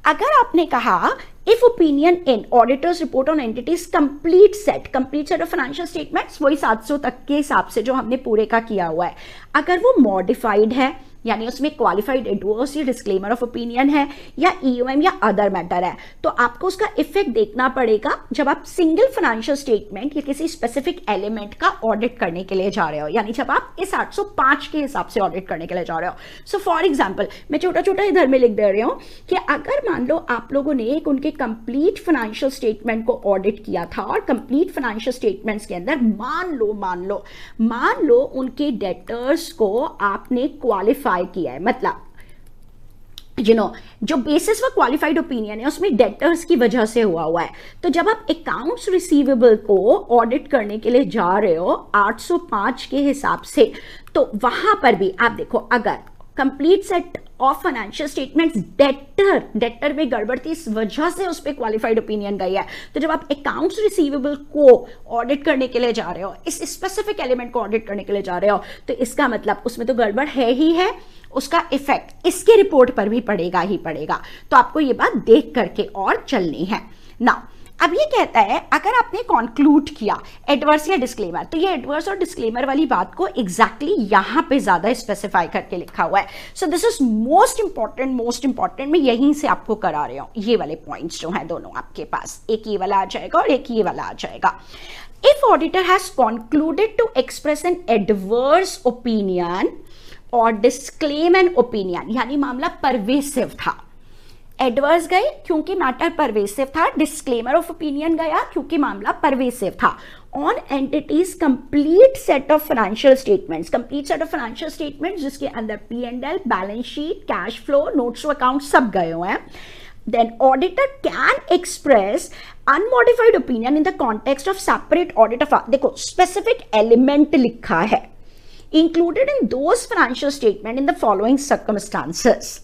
अगर आपने कहा if opinion in auditors report on entities complete set of financial statements, वही 700 तक के हिसाब से जो हमने पूरे का किया हुआ है, अगर वो मॉडिफाइड है यानी उसमें क्वालिफाइड एडवर्स या डिस्क्लेमर ऑफ ओपिनियन है या ईओएम या अदर मैटर है, तो आपको उसका इफेक्ट देखना पड़ेगा जब आप सिंगल फाइनेंशियल स्टेटमेंट या किसी स्पेसिफिक एलिमेंट का ऑडिट करने के लिए जा रहे हो, यानी जब आप इस 805 के हिसाब से ऑडिट करने के लिए जा रहे हो। सो फॉर एग्जाम्पल मैं छोटा छोटा इधर में लिख दे रही हूँ कि अगर मान लो आप लोगों ने एक उनके कंप्लीट फाइनेंशियल स्टेटमेंट को ऑडिट किया था और कंप्लीट फाइनेंशियल स्टेटमेंट्स के अंदर मान लो उनके डेटर्स को आपने क्वालिफाई किया है, मतलब जो बेसिस फॉर क्वालिफाइड ओपिनियन है उसमें डेटर्स की वजह से हुआ है। तो जब आप अकाउंट्स रिसीवेबल को ऑडिट करने के लिए जा रहे हो 805 के हिसाब से, तो वहां पर भी आप देखो अगर complete set of financial statements debtor में गड़बड़ थी, इस वजह से उस पर क्वालिफाइड ओपिनियन गई है। तो जब आप अकाउंट्स रिसीवेबल को ऑडिट करने के लिए जा रहे हो, इस स्पेसिफिक एलिमेंट को ऑडिट करने के लिए जा रहे हो, तो इसका मतलब उसमें तो गड़बड़ है ही है, उसका इफेक्ट इसके रिपोर्ट पर भी पड़ेगा ही पड़ेगा। तो आपको ये बात देख करके और चलनी है ना। अब ये कहता है अगर आपने कंक्लूड किया एडवर्स या डिस्क्लेमर, तो ये एडवर्स और डिस्क्लेमर वाली बात को एग्जैक्टली यहां पे ज्यादा स्पेसिफाई करके लिखा हुआ है। सो दिस इज मोस्ट इंपॉर्टेंट मैं यहीं से आपको करा रही हूं। ये वाले पॉइंट्स जो हैं दोनों आपके पास, एक ये वाला आ जाएगा और एक ये वाला आ जाएगा। If auditor has concluded to express an adverse opinion और डिस्क्लेम एन ओपिनियन, यानी मामला परवेसिव था। एडवर्स गए क्योंकि मैटर परवेसिव था, डिस्क्लेमर ऑफ ओपिनियन गया क्योंकि मामला परवेसिव था। On entities complete set of financial statements जिसके अंदर P&L, balance sheet, cash flow, notes to account सब गए हुए हैं, then auditor can express unmodified opinion in the context of separate audit of, देखो specific element लिखा है, included in those financial statement in the following circumstances।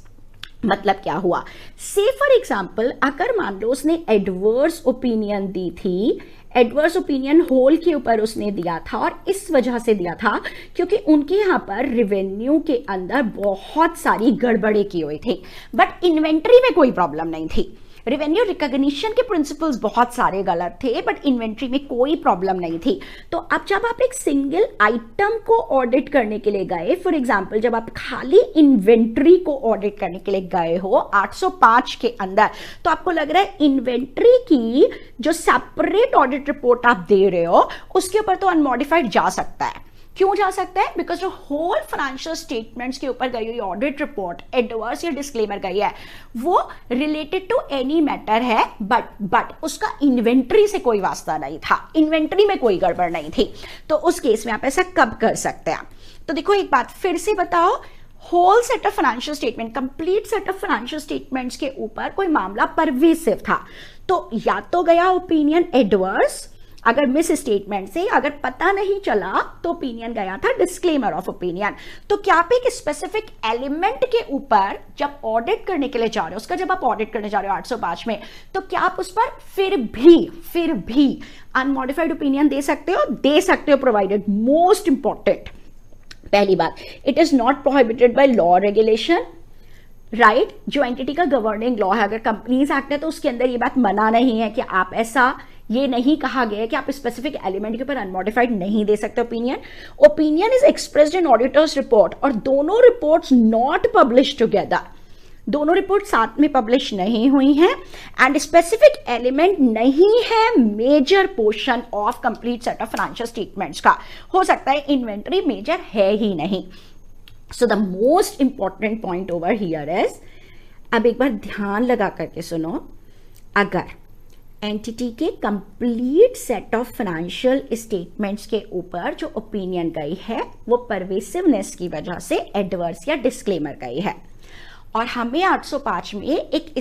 मतलब क्या हुआ, से फॉर एग्जाम्पल अगर मान लो उसने एडवर्स ओपिनियन दी थी, एडवर्स ओपिनियन होल के ऊपर उसने दिया था और इस वजह से दिया था क्योंकि उनके यहाँ पर रेवेन्यू के अंदर बहुत सारी गड़बड़े की हुई थी, बट इन्वेंट्री में कोई प्रॉब्लम नहीं थी। रेवेन्यू रिकॉग्निशन के प्रिंसिपल्स बहुत सारे गलत थे बट इन्वेंट्री में कोई प्रॉब्लम नहीं थी। तो अब जब आप एक सिंगल आइटम को ऑडिट करने के लिए गए, फॉर एग्जांपल जब आप खाली इन्वेंट्री को ऑडिट करने के लिए गए हो 805 के अंदर, तो आपको लग रहा है इन्वेंट्री की जो सेपरेट ऑडिट रिपोर्ट आप दे रहे हो उसके ऊपर तो अनमॉडिफाइड जा सकता है। क्यों जा सकता है? बिकॉज जो होल फाइनेंशियल स्टेटमेंट्स के ऊपर गई हुई ऑडिट रिपोर्ट एडवर्स या डिस्क्लेमर गई है वो रिलेटेड टू एनी मैटर है, बट उसका इन्वेंट्री से कोई वास्ता नहीं था, इन्वेंट्री में कोई गड़बड़ नहीं थी। तो उस केस में आप ऐसा कब कर सकते हैं? तो देखो एक बात फिर से बताओ, whole set of financial statement, complete set of financial statements के ऊपर कोई मामला परवेसिव था, तो या तो गया ओपिनियन एडवर्स, अगर मिस स्टेटमेंट से अगर पता नहीं चला तो ओपिनियन गया था डिस्क्लेमर ऑफ ओपिनियन। तो क्या आप एक स्पेसिफिक एलिमेंट के ऊपर जब ऑडिट करने के लिए जा रहे हो, उसका जब आप ऑडिट करने जा रहे हो 805 में, तो क्या आप उस पर फिर भी अनमॉडिफाइड ओपिनियन दे सकते हो प्रोवाइडेड, मोस्ट इंपॉर्टेंट पहली बात, it is not prohibited by law regulation, right. जो एंटिटी का गवर्निंग लॉ है, अगर कंपनीज एक्ट है तो उसके अंदर ये बात मना नहीं है कि आप ऐसा, ये नहीं कहा गया है कि आप स्पेसिफिक एलिमेंट के ऊपर अनमॉडिफाइड नहीं दे सकते opinion is expressed in auditors report, और दोनों रिपोर्ट्स नॉट पब्लिश टुगेदर, दोनों रिपोर्ट साथ में पब्लिश नहीं हुई हैं, एंड स्पेसिफिक एलिमेंट नहीं है major portion of complete set of financial statements का, हो सकता है इन्वेंट्री मेजर है ही नहीं। So the most important point over here is, अब एक बार ध्यान लगा करके सुनो, अगर एंटिटी के complete set of financial statements के ऊपर जो ओपिनियन गई है वो परवेसिवनेस की वजह से एडवर्स या डिस्क्लेमर गई है, और हमें 805 में एक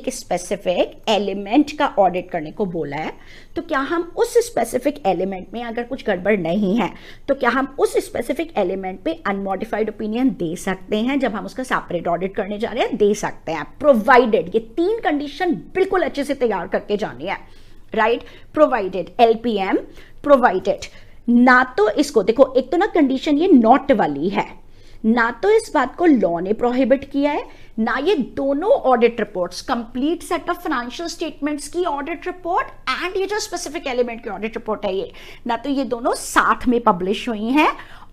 स्पेसिफिक एलिमेंट का ऑडिट करने को बोला है, तो क्या हम उस स्पेसिफिक एलिमेंट में अगर कुछ गड़बड़ नहीं है तो क्या हम उस स्पेसिफिक एलिमेंट पे अनमॉडिफाइड ओपिनियन दे सकते हैं? जब हम उसका सेपरेट ऑडिट करने जा रहे हैं दे सकते हैं, प्रोवाइडेड, ये 3 कंडीशन बिल्कुल अच्छे से तैयार करके जानी है, राइट। प्रोवाइडेड, LPM प्रोवाइडेड, ना तो इसको देखो, एक तो ना कंडीशन ये नॉट वाली है, ना तो इस बात को लॉ ने प्रोहिबिट किया है, ना ये दोनों audit reports, complete set of financial statements की ऑडिट रिपोर्ट एंड ये जो स्पेसिफिक एलिमेंट की ऑडिट रिपोर्ट है ये, ना तो ये दोनों साथ में पब्लिश हुई हैं,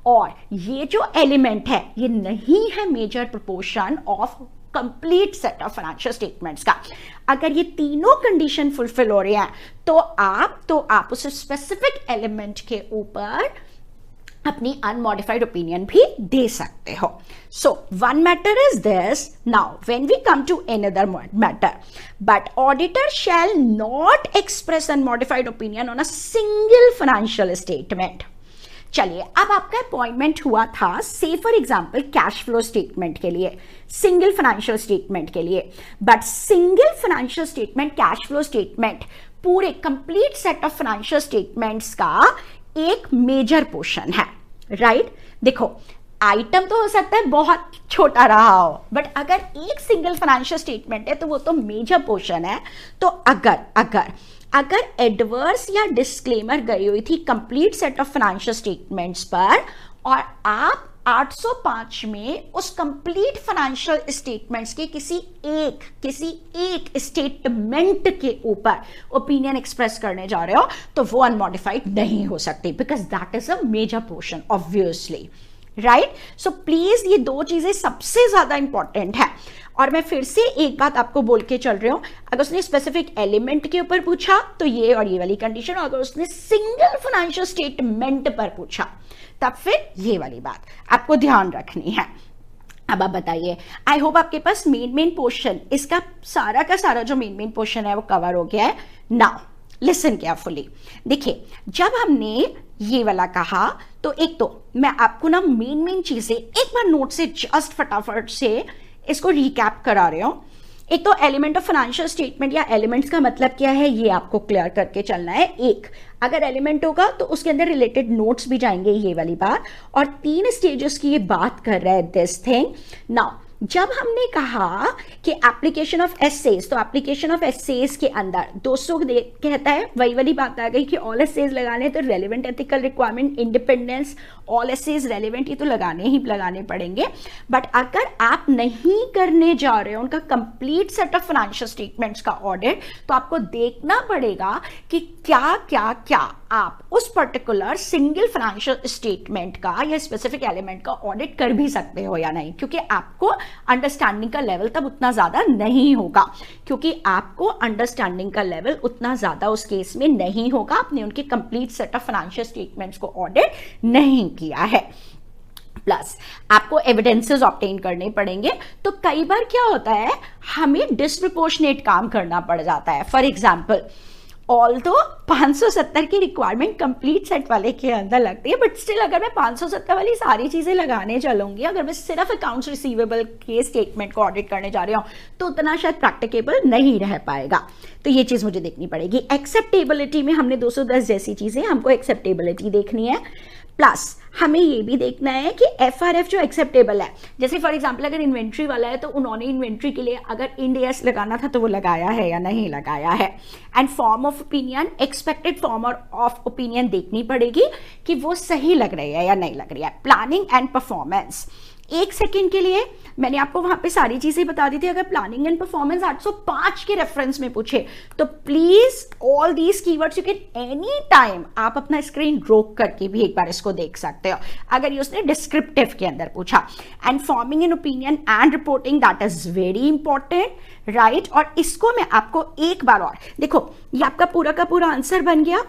और ये जो एलिमेंट है ये नहीं है major proportion of complete set of financial statements का। अगर ये तीनों कंडीशन फुलफिल हो रही हैं तो आप उस स्पेसिफिक एलिमेंट के ऊपर अपनी अनमॉडिफाइड ओपिनियन भी दे सकते हो। So one matter is this, now when we come to another matter, but auditor shall not express unmodified opinion on a single financial statement. चलिए, अब आपका अपॉइंटमेंट हुआ था से for example cash flow statement के लिए, सिंगल फाइनेंशियल स्टेटमेंट के लिए, but single financial statement cash flow statement पूरे complete set of financial statements का एक मेजर पोर्शन है, राइट? देखो, आइटम तो हो सकता है बहुत छोटा रहा हो, बट अगर एक सिंगल फाइनेंशियल स्टेटमेंट है तो वो तो मेजर पोर्शन है। तो अगर एडवर्स या डिस्क्लेमर गई हुई थी complete set of financial statements पर और आप 805 में उस कंप्लीट फाइनेंशियल स्टेटमेंट्स के किसी एक स्टेटमेंट के ऊपर ओपिनियन एक्सप्रेस करने जा रहे हो तो वो अनमॉडिफाइड नहीं हो सकती, because that is a major portion obviously, right? So please ये दो चीजें सबसे ज्यादा इंपॉर्टेंट है। और मैं फिर से एक बात आपको बोल के चल रही हूं, अगर उसने स्पेसिफिक एलिमेंट के ऊपर पूछा तो ये और ये वाली कंडीशन, और अगर उसने सिंगल फाइनेंशियल स्टेटमेंट पर पूछा तब फिर ये वाली बात आपको ध्यान रखनी है। अब आप बताइए, आई होप आपके पास मेन पोर्शन, इसका सारा का सारा जो मेन पोर्शन है वो कवर हो गया है। नाउ लिसन केयरफुली, देखिए जब हमने ये वाला कहा तो एक तो मैं आपको ना मेन चीजें एक बार नोट से जस्ट फटाफट से इसको रिकैप करा रही हूं। एक तो एलिमेंट ऑफ फाइनेंशियल स्टेटमेंट या एलिमेंट्स का मतलब क्या है ये आपको क्लियर करके चलना है। एक, अगर एलिमेंट होगा तो उसके अंदर रिलेटेड नोट्स भी जाएंगे, ये वाली बात, और 3 स्टेजेस की ये बात कर रहा है दिस थिंग। नाउ जब हमने कहा कि एप्लीकेशन ऑफ एसेज, तो एप्लीकेशन ऑफ एसेज के अंदर 200 कहता है, वही वाली बात आ गई कि ऑल एसेज लगाने तो relevant ethical requirement, independence, all SAs relevant, ये तो लगाने पड़ेंगे। बट अगर आप नहीं करने जा रहे हो उनका complete set of financial statements का ऑडिट, तो आपको देखना पड़ेगा कि क्या क्या क्या आप उस पर्टिकुलर सिंगल फाइनेंशियल स्टेटमेंट का या स्पेसिफिक एलिमेंट का ऑडिट कर भी सकते हो या नहीं, क्योंकि आपको अंडरस्टैंडिंग का लेवल तब उतना ज्यादा नहीं होगा, उस केस में नहीं होगा, आपने उनके complete set of financial statements को ऑडिट नहीं किया है। प्लस आपको एविडेंसेस ऑब्टेन करने पड़ेंगे। तो कई बार क्या होता है, हमें डिस्प्रपोर्शनेट काम करना पड़ जाता है। फॉर एग्जाम्पल, ऑल्दो 570 की रिक्वायरमेंट कंप्लीट सेट वाले के अंदर लगती है, बट स्टिल अगर मैं 570 वाली सारी चीजें लगाने चलूंगी, अगर मैं सिर्फ अकाउंट्स रिसीवेबल के स्टेटमेंट को ऑडिट करने जा रही हूँ तो उतना शायद प्रैक्टिकेबल नहीं रह पाएगा। तो ये चीज मुझे देखनी पड़ेगी। एक्सेप्टेबिलिटी में हमने 210 जैसी चीजें, हमको एक्सेप्टेबिलिटी देखनी है। प्लस हमें ये भी देखना है कि एफआरएफ जो एक्सेप्टेबल है, जैसे फॉर एग्जांपल अगर इन्वेंट्री वाला है तो उन्होंने इन्वेंट्री के लिए अगर इंड एस लगाना था तो वो लगाया है या नहीं लगाया है। And form of opinion, expected form of opinion देखनी पड़ेगी कि वो सही लग रही है या नहीं लग रही है। प्लानिंग एंड परफॉर्मेंस, 1 सेकेंड के लिए मैंने आपको वहां पे सारी चीजें बता दी थी। अगर प्लानिंग एंड परफॉर्मेंस 805 के रेफरेंस में पूछे तो please all these keywords you can any time आप अपना स्क्रीन रोक करके भी एक बार इसको देख सकते हो, अगर ये उसने डिस्क्रिप्टिव के अंदर पूछा। And forming an opinion and reporting, that is very important, right? और इसको मैं आपको एक बार और देखो, ये आपका पूरा का पूरा आंसर बन गया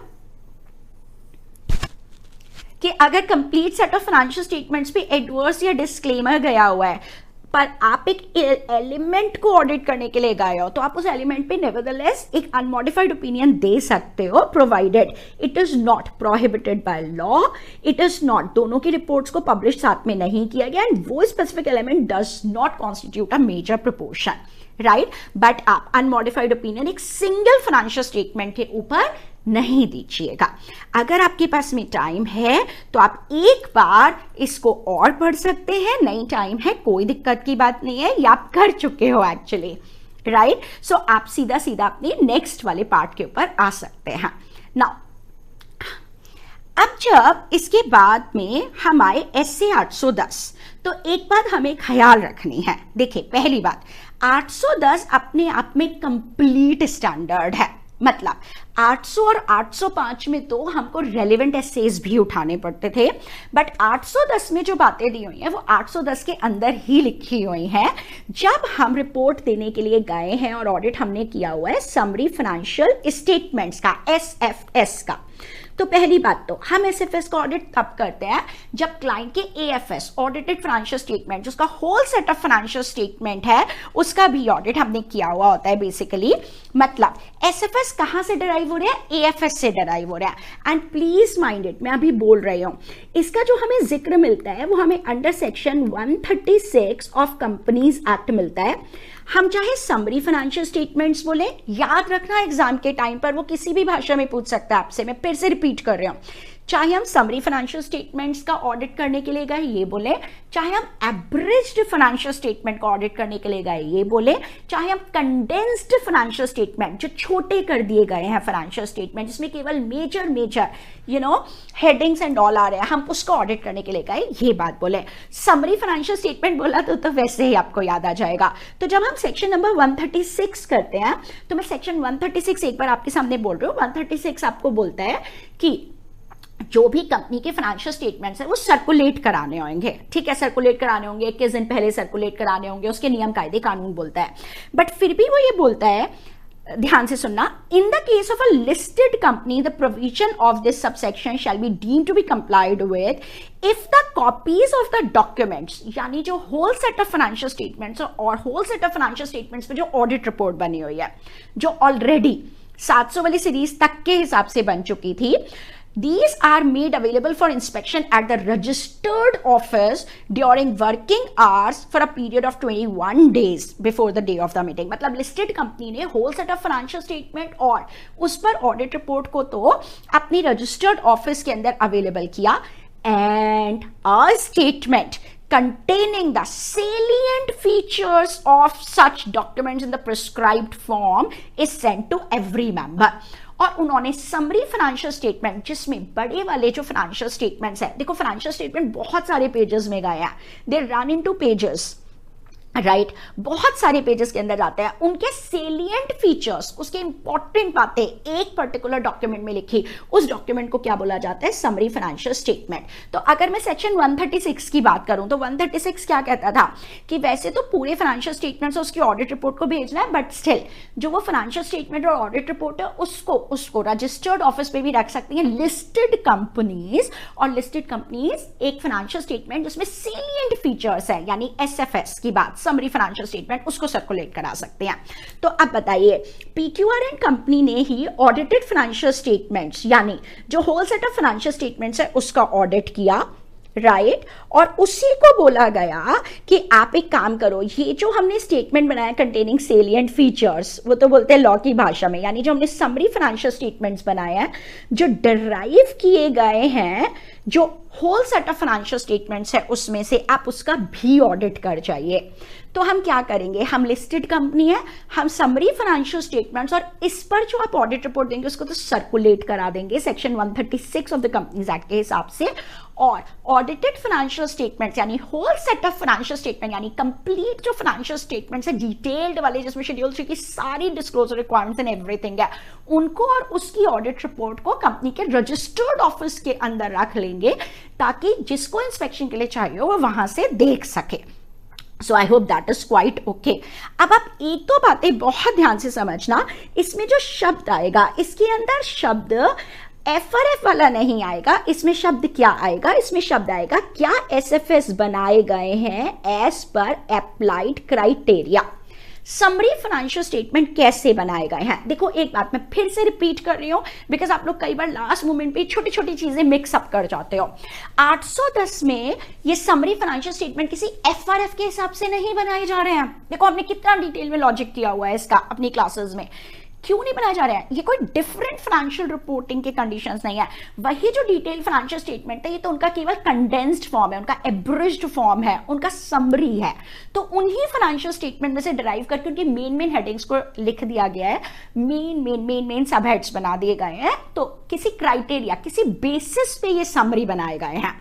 कि अगर complete set of financial statements पे एडवर्स या डिस्क्लेमर गया हुआ है पर आप एक एलिमेंट को ऑडिट करने के लिए गए हो, तो आप उस एलिमेंट पे नेवरदलेस एक अनमॉडिफाइड ओपिनियन दे सकते हो, provided it is not prohibited by law, it is not, दोनों की रिपोर्ट्स को पब्लिश साथ में नहीं किया गया, एंड वो specific element does not constitute a major proportion, right? But आप अनमॉडिफाइड ओपिनियन एक सिंगल फाइनेंशियल स्टेटमेंट के ऊपर नहीं दीजिएगा। अगर आपके पास में टाइम है तो आप एक बार इसको और पढ़ सकते हैं, नहीं टाइम है कोई दिक्कत की बात नहीं है, ये आप कर चुके हो एक्चुअली, राइट? सो आप सीधा सीधा अपने नेक्स्ट वाले पार्ट के ऊपर आ सकते हैं। नाउ अब जब इसके बाद में हम आए एसए 810, तो एक बात हमें ख्याल रखनी है। देखिए, पहली बात, 810 अपने आप में कंप्लीट स्टैंडर्ड है, मतलब 800 और 805 में तो हमको रेलेवेंट एसेज भी उठाने पड़ते थे, बट 810 में जो बातें दी हुई हैं वो 810 के अंदर ही लिखी हुई हैं जब हम रिपोर्ट देने के लिए गए हैं और ऑडिट हमने किया हुआ है समरी फाइनेंशियल स्टेटमेंट्स का, SFS का। तो पहली बात तो हम एसएफएस का ऑडिट तब करते हैं जब क्लाइंट के एएफएस ऑडिटेड फाइनेंशियल स्टेटमेंट, जिसका whole set of financial statement है, उसका भी ऑडिट हमने किया हुआ होता है बेसिकली। मतलब एसएफएस कहां से डराइव हो रहा है? एएफएस से डराइव हो रहा है। एंड प्लीज माइंड इट, मैं अभी बोल रही हूं, इसका जो हमें जिक्र मिलता है वो हमें under section 136 of companies act मिलता है। हम चाहे समरी फाइनेंशियल स्टेटमेंट्स बोले, याद रखना एग्जाम के टाइम पर वो किसी भी भाषा में पूछ सकता है आपसे, मैं फिर से रिपीट कर रही हूं, चाहे हम समरी फाइनेंशियल स्टेटमेंट्स का ऑडिट करने के लिए गए ये बोले, चाहे हम एब्रिज्ड फाइनेंशियल स्टेटमेंट का ऑडिट करने के लिए गए ये बोले, चाहे हम कंडेंस्ड फाइनेंशियल स्टेटमेंट जो छोटे कर दिए गए हैं फाइनेंशियल स्टेटमेंट जिसमें केवल मेजर हेडिंग्स एंड ऑल आ रहे हैं, हम उसका ऑडिट करने के लिए गए ये बात बोले। समरी फाइनेंशियल स्टेटमेंट बोला तो वैसे ही आपको याद आ जाएगा। तो जब हम सेक्शन नंबर 136 करते हैं, तो मैं सेक्शन 136 एक बार आपके सामने बोल रही हूँ। 136 आपको बोलता है कि जो भी कंपनी के फाइनेंशियल स्टेटमेंट्स है वो सर्कुलेट कराने होंगे, ठीक है, सर्कुलेट कराने होंगे, 21 दिन पहले सर्कुलेट कराने होंगे, उसके नियम कायदे कानून बोलता है। बट फिर भी वो ये बोलता है, ध्यान से सुनना, in the case of a listed company the provision of this subsection shall be deemed to be complied with if the copies of the documents, यानी जो whole set of financial statements और whole set of financial statements पे जो audit report बनी हुई है, जो already 700 वाली सीरीज तक के हिसाब से बन चुकी थी, these are made available for inspection at the registered office during working hours for a period of 21 days before the day of the meeting। मतलब लिस्टेड कंपनी ने whole set of financial statement और उस पर audit report को तो अपनी registered office के अंदर अवेलेबल किया, and a statement containing the salient features of such documents in the prescribed form is sent to every member। और उन्होंने समरी फाइनेंशियल स्टेटमेंट, जिसमें बड़े वाले जो फाइनेंशियल स्टेटमेंट्स है, देखो फाइनेंशियल स्टेटमेंट बहुत सारे पेजेस में गए हैं, they run into pages, right, बहुत सारे पेजेस के अंदर जाते हैं, उनके सेलिएंट फीचर्स, उसके इंपॉर्टेंट बातें एक पर्टिकुलर डॉक्यूमेंट में लिखी, उस डॉक्यूमेंट को क्या बोला जाता है? Summary financial statement. तो अगर मैं सेक्शन 136 की बात करूं तो 136 क्या कहता था कि वैसे तो पूरे फाइनेंशियल स्टेटमेंट्स उसकी ऑडिट रिपोर्ट को भेजना है, बट स्टिल जो वो फाइनेंशियल स्टेटमेंट और ऑडिट रिपोर्ट है उसको रजिस्टर्ड ऑफिस पे भी रख सकती हैं लिस्टेड कंपनीज, और लिस्टेड कंपनीज एक फाइनेंशियल स्टेटमेंट जिसमें सेलिएंट फीचर्स है, यानी एसएफएस की बात, समरी फाइनेंशियल स्टेटमेंट, उसको सर्कुलेट करा सकते हैं। तो अब बताइए, पीक्यूआर एंड कंपनी ने ही ऑडिटेड फाइनेंशियल स्टेटमेंट्स, यानी जो whole set of financial statements है उसका ऑडिट किया, राइट, और उसी को बोला गया कि आप एक काम करो, ये जो हमने स्टेटमेंट बनाया कंटेनिंग सेलिएंट फीचर्स, वो तो बोलते हैं लॉ की भाषा में, यानी जो हमने समरी फाइनेंशियल स्टेटमेंट्स बनाए हैं जो डिराइव किए गए हैं, जो whole set of financial statements है उसमें से आप उसका भी ऑडिट कर जाइए। तो हम क्या करेंगे, हम लिस्टेड कंपनी है, हम समरी फाइनेंशियल स्टेटमेंट्स और इस पर जो आप ऑडिट रिपोर्ट देंगे उसको तो सर्कुलेट करा देंगे section 136 of the companies act के हिसाब से, और ऑडिटेड फाइनेंशियल स्टेटमेंट्स यानी whole set of financial statement, यानी कंप्लीट जो फाइनेंशियल स्टेटमेंट्स है डिटेल्ड वाले, जिसमें शेड्यूल 3 की सारी डिस्क्लोजर रिक्वायरमेंट्स एंड एवरीथिंग है, उनको और उसकी ऑडिट रिपोर्ट को कंपनी के रजिस्टर्ड ऑफिस के अंदर रख लेंगे ताकि जिसको इंस्पेक्शन के लिए चाहिए वो वहां से देख सके। So I hope that is quite okay. अब आप एक दो बातें बहुत ध्यान से समझना, इसमें जो शब्द आएगा इसके अंदर शब्द एफआरएफ वाला नहीं आएगा, इसमें शब्द क्या आएगा, इसमें शब्द आएगा क्या एसएफएस बनाए गए हैं as per applied criteria. Summary financial statement कैसे बनाए गए हैं, देखो एक बात मैं फिर से रिपीट कर रही हूं बिकॉज आप लोग कई बार लास्ट मोमेंट पे छोटी छोटी चीजें मिक्स अप कर जाते हो। 810 में ये समरी फाइनेंशियल स्टेटमेंट किसी एफआरएफ के हिसाब से नहीं बनाए जा रहे हैं। देखो हमने कितना डिटेल में लॉजिक किया हुआ है इसका अपनी क्लासेस में, क्यों नहीं बनाया जा रहा है, ये कोई डिफरेंट फाइनेंशियल रिपोर्टिंग के कंडीशंस नहीं है, वही जो डिटेल फाइनेंशियल स्टेटमेंट है ये तो उनका केवल कंडेंस्ड फॉर्म है, उनका एब्रिज्ड फॉर्म है, उनका समरी है। तो उन्हीं फाइनेंशियल स्टेटमेंट में से डिराइव करके उनकी मेन हेडिंग्स को लिख दिया गया है, मेन सब हेड्स बना दिए गए हैं, तो किसी क्राइटेरिया किसी बेसिस पे ये समरी बनाए गए हैं।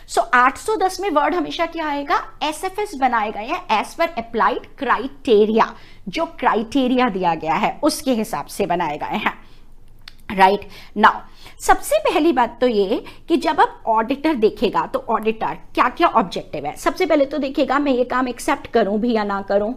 सो 810 में वर्ड हमेशा क्या आएगा, एसएफएस बनाए गए हैं एज पर अप्लाइड क्राइटेरिया, जो क्राइटेरिया दिया गया है उसके हिसाब से बनाए गए हैं। राइट नाउ सबसे पहली बात तो ये कि जब आप ऑडिटर देखेगा तो ऑडिटर क्या क्या ऑब्जेक्टिव है, सबसे पहले तो देखेगा मैं ये काम एक्सेप्ट करूं भी या ना करूं,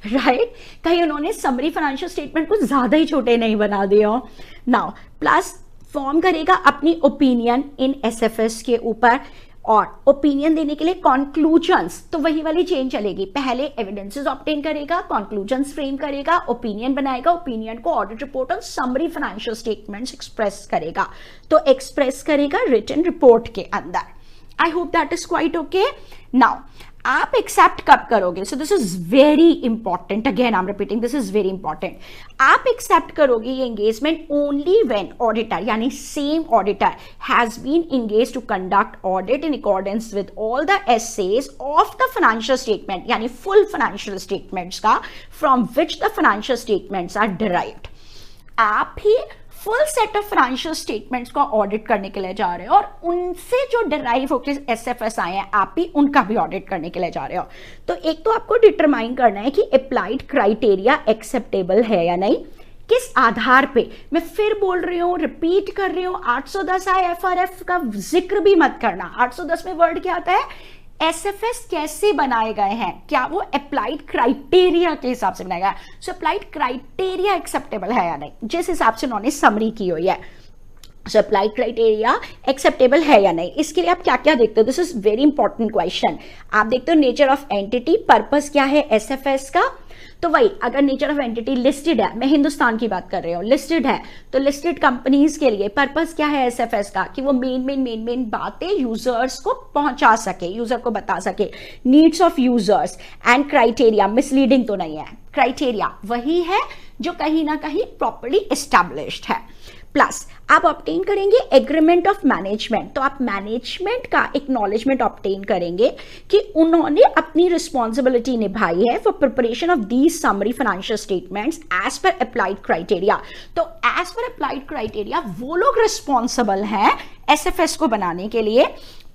राइट कहीं उन्होंने समरी फाइनेंशियल स्टेटमेंट कुछ ज्यादा ही छोटे नहीं बना दिए हो। नाउ प्लस फॉर्म करेगा अपनी ओपिनियन इन एसएफएस के ऊपर, और ओपिनियन देने के लिए कॉन्क्लूजन्स तो वही वाली चेंज चलेगी, पहले एविडेंसेस ऑब्टेन करेगा, कॉन्क्लूजन्स फ्रेम करेगा, ओपिनियन बनाएगा, ओपिनियन को ऑडिट रिपोर्ट और समरी फाइनेंशियल स्टेटमेंट्स एक्सप्रेस करेगा, तो एक्सप्रेस करेगा रिटन रिपोर्ट के अंदर। I hope that is quite okay. Now आप एक्सेप्ट कब करोगे, so this is very important, again I am repeating this is very important. आप एक्सेप्ट करोगे ये एंगेजमेंट ओनली व्हेन ऑडिटर यानी same auditor has been engage to conduct audit in accordance with all the SAs of the financial statement, यानी full financial statements का from which the financial statements are derived. आप ही full set of financial statements का audit करने के लिए जा रहे हो और उनसे जो डिराइव होकर एसएफएस आए हैं आप ही उनका भी ऑडिट करने के लिए जा रहे हो। तो एक तो आपको डिटरमाइन करना है कि अप्लाइड क्राइटेरिया एक्सेप्टेबल है या नहीं, किस आधार पे, मैं फिर बोल रही हूँ रिपीट कर रही हूँ 810 IFRF का जिक्र भी मत करना। 810 में वर्ड क्या आता है, एसएफएस कैसे बनाए गए हैं, क्या वो अप्लाइड क्राइटेरिया के हिसाब से बनाया गया, सो अप्लाइड क्राइटेरिया एक्सेप्टेबल है या नहीं, जिस हिसाब से उन्होंने समरी की हुई है, सो अप्लाइड क्राइटेरिया एक्सेप्टेबल है या नहीं। इसके लिए आप क्या क्या देखते हो, this is very important question. आप देखते हो नेचर ऑफ एंटिटी, पर्पस क्या है एसएफएस का, तो वही अगर नेचर ऑफ एंटिटी लिस्टेड है, मैं हिंदुस्तान की बात कर रही हूँ, लिस्टेड है तो लिस्टेड कंपनीज के लिए पर्पस क्या है एसएफएस का, कि वो मेन बातें यूजर्स को पहुंचा सके, यूजर को बता सके, needs of users and criteria, misleading तो नहीं है, क्राइटेरिया वही है जो कहीं ना कहीं प्रॉपर्ली एस्टैब्लिश्ड है। प्लस आप ऑब्टेन करेंगे एग्रीमेंट ऑफ मैनेजमेंट, तो आप मैनेजमेंट का एक्नॉलेजमेट ऑब्टेन करेंगे कि उन्होंने अपनी रिस्पॉन्सिबिलिटी निभाई है for preparation of these summary financial statements as per applied criteria. तो एज पर अप्लाइड क्राइटेरिया वो लोग रिस्पॉन्सिबल हैं एसएफएस को बनाने के लिए।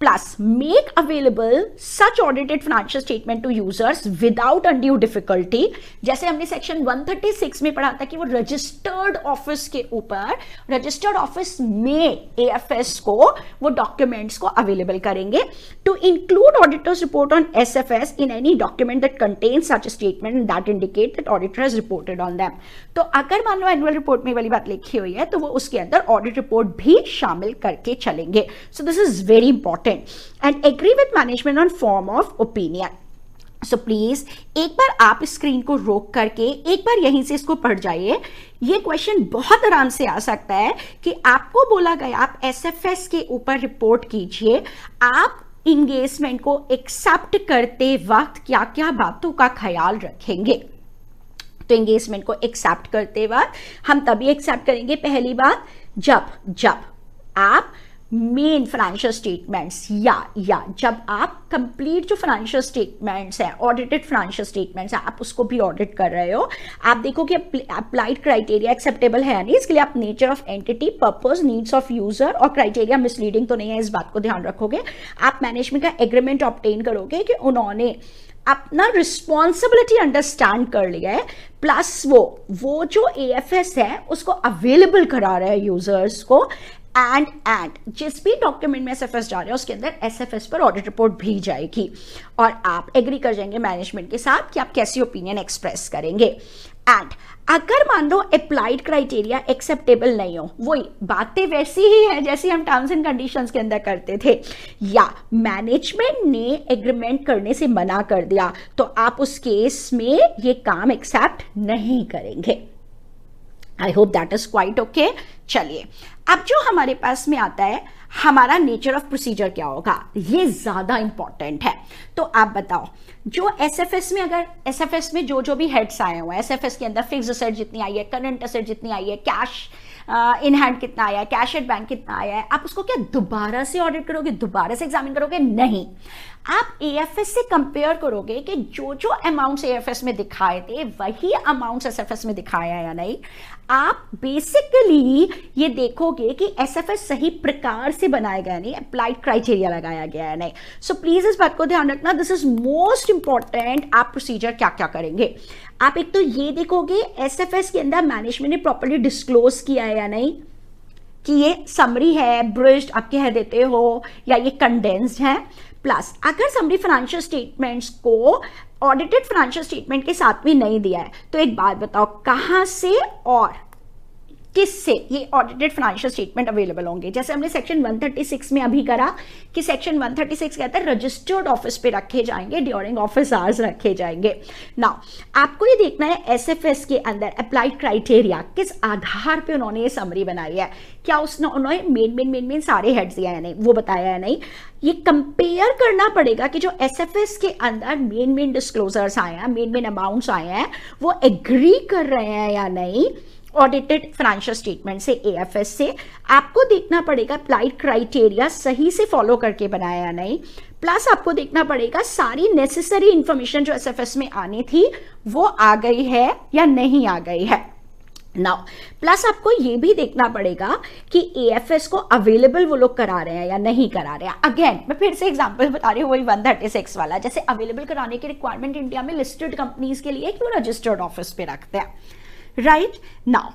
Plus make available such audited financial statement to users without undue difficulty, जैसे हमने सेक्शन 136 में पढ़ा था कि वो रजिस्टर्ड ऑफिस के ऊपर, रजिस्टर्ड ऑफिस में एएफएस को वो डॉक्यूमेंट्स को अवेलेबल करेंगे। To include auditor's report on SFS in any document that contains such statement that indicate that auditor has reported on them. तो अगर मान लो एनुअल रिपोर्ट में वाली बात लिखी हुई है तो वो उसके अंदर ऑडिट रिपोर्ट भी शामिल करके चलेंगे। सो this is very important and agree with management on form of opinion. So please एक बार आप स्क्रीन को रोक करके एक बार यहीं से इसको पढ़ जाइए। ये क्वेश्चन बहुत आराम से आ सकता है कि आपको बोला गया आप एसएफएस के ऊपर रिपोर्ट कीजिए, आप इंगेजमेंट को एक्सेप्ट करते वक्त क्या क्या बातों का ख्याल रखेंगे। तो एंगेजमेंट को एक्सेप्ट करते वक्त हम तभी एक्सेप्ट करेंगे, पहली बात जब आप मेन फाइनेंशियल स्टेटमेंट्स या जब आप कंप्लीट जो फाइनेंशियल स्टेटमेंट्स है, ऑडिटेड फाइनेंशियल स्टेटमेंट्स है, आप उसको भी ऑडिट कर रहे हो, आप देखो कि अप्लाइड क्राइटेरिया एक्सेप्टेबल है या नहीं। इसके लिए आप nature of entity, purpose, needs of user और क्राइटेरिया मिसलीडिंग तो नहीं है, इस बात को ध्यान रखोगे। आप मैनेजमेंट का एग्रीमेंट ऑब्टेन करोगे कि उन्होंने अपना रिस्पॉन्सिबिलिटी अंडरस्टैंड कर लिया है, प्लस वो जो एएफएस है उसको अवेलेबल करा रहा है यूजर्स को, एंड जिस भी डॉक्यूमेंट में एसएफएस जा रहा है उसके अंदर एसएफएस पर ऑडिट रिपोर्ट भी जाएगी, और आप एग्री कर जाएंगे मैनेजमेंट के साथ कि आप कैसी ओपिनियन एक्सप्रेस करेंगे। एंड अगर मान लो अप्लाइड क्राइटेरिया एक्सेप्टेबल नहीं हो, वही बातें वैसी ही है जैसी हम टर्म्स एंड कंडीशंस के अंदर करते थे, या मैनेजमेंट ने एग्रीमेंट करने से मना कर दिया, तो आप उस केस में ये काम एक्सेप्ट नहीं करेंगे। आई hope that is quite okay. चलिए अब जो हमारे पास में आता है हमारा नेचर ऑफ प्रोसीजर क्या होगा, ये ज्यादा इंपॉर्टेंट है। तो आप बताओ जो एसएफएस में, अगर एसएफएस में जो भी हेड्स आए हुए हैं, एसएफएस के अंदर फिक्स्ड असेट जितनी आई है, करंट असेट जितनी आई है, कैश इन हैंड कितना आया है, कैश एट बैंक कितना आया है, आप उसको क्या दोबारा से ऑडिट करोगे, दोबारा से एग्जामिन करोगे? नहीं, आप एएफएस से कंपेयर करोगे कि जो अमाउंट्स एएफएस में दिखाए थे वही अमाउंट्स एसएफएस में दिखाया है या नहीं। आप बेसिकली ये देखोगे कि एसएफएस सही प्रकार से बनाया गया नहीं, अप्लाइड क्राइटेरिया लगाया गया है नहीं। सो प्लीज इस बात को ध्यान रखना, दिस इज मोस्ट इंपॉर्टेंट। आप प्रोसीजर क्या क्या करेंगे, आप एक तो ये देखोगे एसएफएस के अंदर मैनेजमेंट ने प्रॉपर्ली डिस्क्लोज किया है या नहीं, कि ये समरी है, ब्रिज्ड आप कह देते हो, या ये कंडेंस्ड है। प्लस अगर समरी फाइनेंशियल स्टेटमेंट्स को ऑडिटेड फाइनेंशियल स्टेटमेंट के साथ में नहीं दिया है, तो एक बात बताओ, कहां से और किससे ये ऑडिटेड फाइनेंशियल स्टेटमेंट अवेलेबल होंगे? जैसे हमने सेक्शन 136 में अभी करा कि सेक्शन 136 कहता है रजिस्टर्ड ऑफिस पे रखे जाएंगे, ड्यूरिंग ऑफिस आवर्स रखे जाएंगे। नाउ आपको ये देखना है एसएफएस के अंदर अप्लाइड क्राइटेरिया किस आधार पे उन्होंने ये समरी बनाई है। क्या उन्होंने मेन सारे हेड्स दिया है नहीं, वो बताया है नहीं। ये कंपेयर करना पड़ेगा कि जो एसएफएस के अंदर मेन डिस्क्लोजर्स आए हैं, मेन अमाउंट्स आए हैं, वो एग्री कर रहे हैं या नहीं ऑडिटेड फाइनेंशियल स्टेटमेंट से, एएफएस से। आपको देखना पड़ेगा अप्लाइड क्राइटेरिया सही से फॉलो करके बनाया या नहीं। प्लस आपको देखना पड़ेगा सारी नेसेसरी इंफॉर्मेशन जो एसएफएस में आनी थी वो आ गई है या नहीं आ गई है। नाउ प्लस आपको ये भी देखना पड़ेगा कि एएफएस को अवेलेबल वो लोग करा रहे हैं या नहीं करा रहे हैं। अगेन मैं फिर से एग्जांपल बता रही हूँ, वही 136 वाला। जैसे अवेलेबल कराने की रिक्वायरमेंट इंडिया में लिस्टेड कंपनीज के लिए क्यों रजिस्टर्ड ऑफिस पे रखते हैं, राइट। नाउ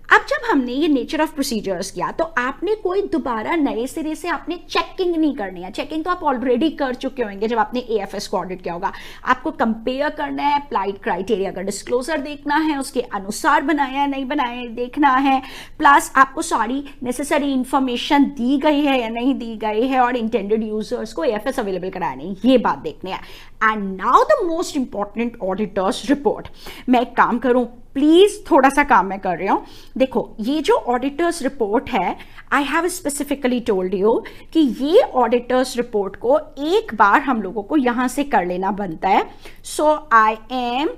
अब जब हमने ये नेचर ऑफ प्रोसीजर्स किया तो आपने कोई दोबारा नए सिरे से आपने चेकिंग नहीं करनी है। चेकिंग तो आप ऑलरेडी कर चुके होंगे जब आपने एएफएस को ऑडिट किया होगा। आपको कंपेयर करना है, अप्लाइड क्राइटेरिया का डिस्क्लोजर देखना है, उसके अनुसार बनाया है नहीं बनाया है देखना है। प्लस आपको सारी नेसेसरी इंफॉर्मेशन दी गई है या नहीं दी गई है, और इंटेंडेड यूजर्स को एएफएस अवेलेबल कराया नहीं, ये बात देखनी है। And now the most important auditors report. मैं एक काम करूं, प्लीज थोड़ा सा काम मैं कर रही हूं। देखो ये जो ऑडिटर्स रिपोर्ट है, I have specifically told you कि ये ऑडिटर्स रिपोर्ट को एक बार हम लोगों को यहां से कर लेना बनता है। So I am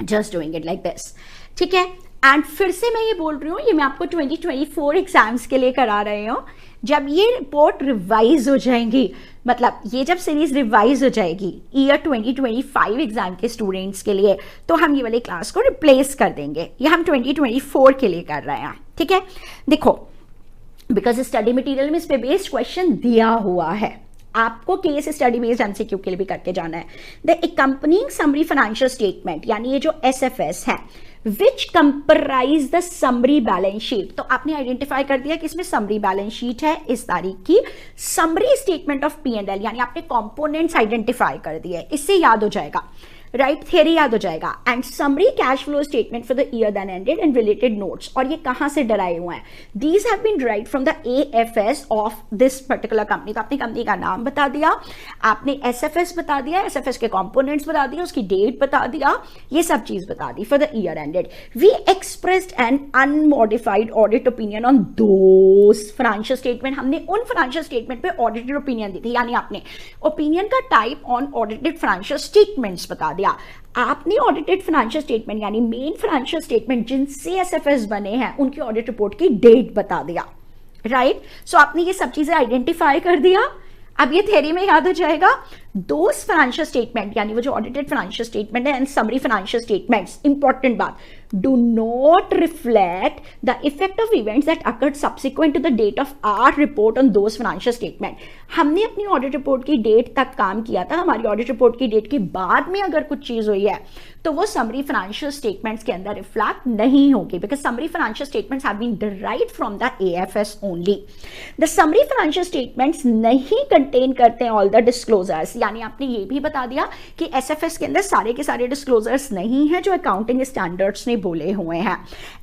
just doing it like this, ठीक है। एंड फिर से मैं ये बोल रही हूँ, ये मैं आपको 2024 एग्जाम्स के लिए करा रही हूँ। जब ये रिपोर्ट रिवाइज हो जाएंगी, मतलब ये जब सीरीज रिवाइज हो जाएगी ईयर 2025 एग्जाम के स्टूडेंट्स के लिए, तो हम ये वाली क्लास को रिप्लेस कर देंगे। ये हम 2024 के लिए कर रहे हैं, ठीक है। देखो बिकॉज स्टडी मटेरियल में इस पे बेस्ड क्वेश्चन दिया हुआ है, आपको केस स्टडी बेस्ड एमसीक्यू के लिए भी करके जाना है। The accompanying summary financial statement, यानी ये जो एसएफएस है, which comprise the summary balance sheet. तो आपने आइडेंटिफाई कर दिया कि इसमें समरी बैलेंस शीट है इस तारीख की, समरी स्टेटमेंट ऑफ P&L, यानी आपने कंपोनेंट्स आइडेंटिफाई कर दिए, इससे याद हो जाएगा, राइट, थियरी याद हो जाएगा। And summary cash flow statement for the year then ended and related notes. और ये कहां से डराए हुए हैं? These have been derived from the AFS of this particular company. तो आपने कंपनी का नाम बता दिया, आपने एसएफएस बता दिया, एसएफएस के कंपोनेंट्स बता दिया, उसकी डेट बता दिया, ये सब चीज बता दी for the year ended. We expressed an unmodified audit opinion on those financial statement. हमने उन फाइनेंशियल स्टेटमेंट पे ऑडिटेड ओपिनियन दी थी, यानी आपने ओपिनियन का type on audited financial statements बता दिया। आपने ऑडिटेड फाइनेंशियल स्टेटमेंट यानी मेन फाइनेंशियल स्टेटमेंट जिनसे एसएफएस बने हैं उनकी ऑडिट रिपोर्ट की डेट बता दिया, राइट। सो आपने ये सब चीजें आइडेंटिफाई कर दिया। अब ये थ्योरी में याद हो जाएगा, दोस फाइनेंशियल स्टेटमेंट यानी वो जो ऑडिटेड फाइनेंशियल स्टेटमेंट है and summary financial statements, important बात, do not reflect the effect of events that occurred subsequent to the date of our report on those financial statement। हमने अपनी ऑडिट रिपोर्ट की date तक काम किया था, हमारी ऑडिट रिपोर्ट की डेट के बाद में अगर कुछ चीज हुई है तो वो समरी फाइनेंशियल स्टेटमेंट्स के अंदर रिफ्लेक्ट नहीं होगी, because summary financial statements have been derived from the AFS only. The summary financial statements नहीं कंटेन करते हैं ऑल द डिस्क्लोजर्स, यानी आपने ये भी बता दिया कि एसएफएस के अंदर सारे के सारे डिस्क्लोजर्स नहीं है जो अकाउंटिंग स्टैंडर्ड्स ने बोले हुए हैं।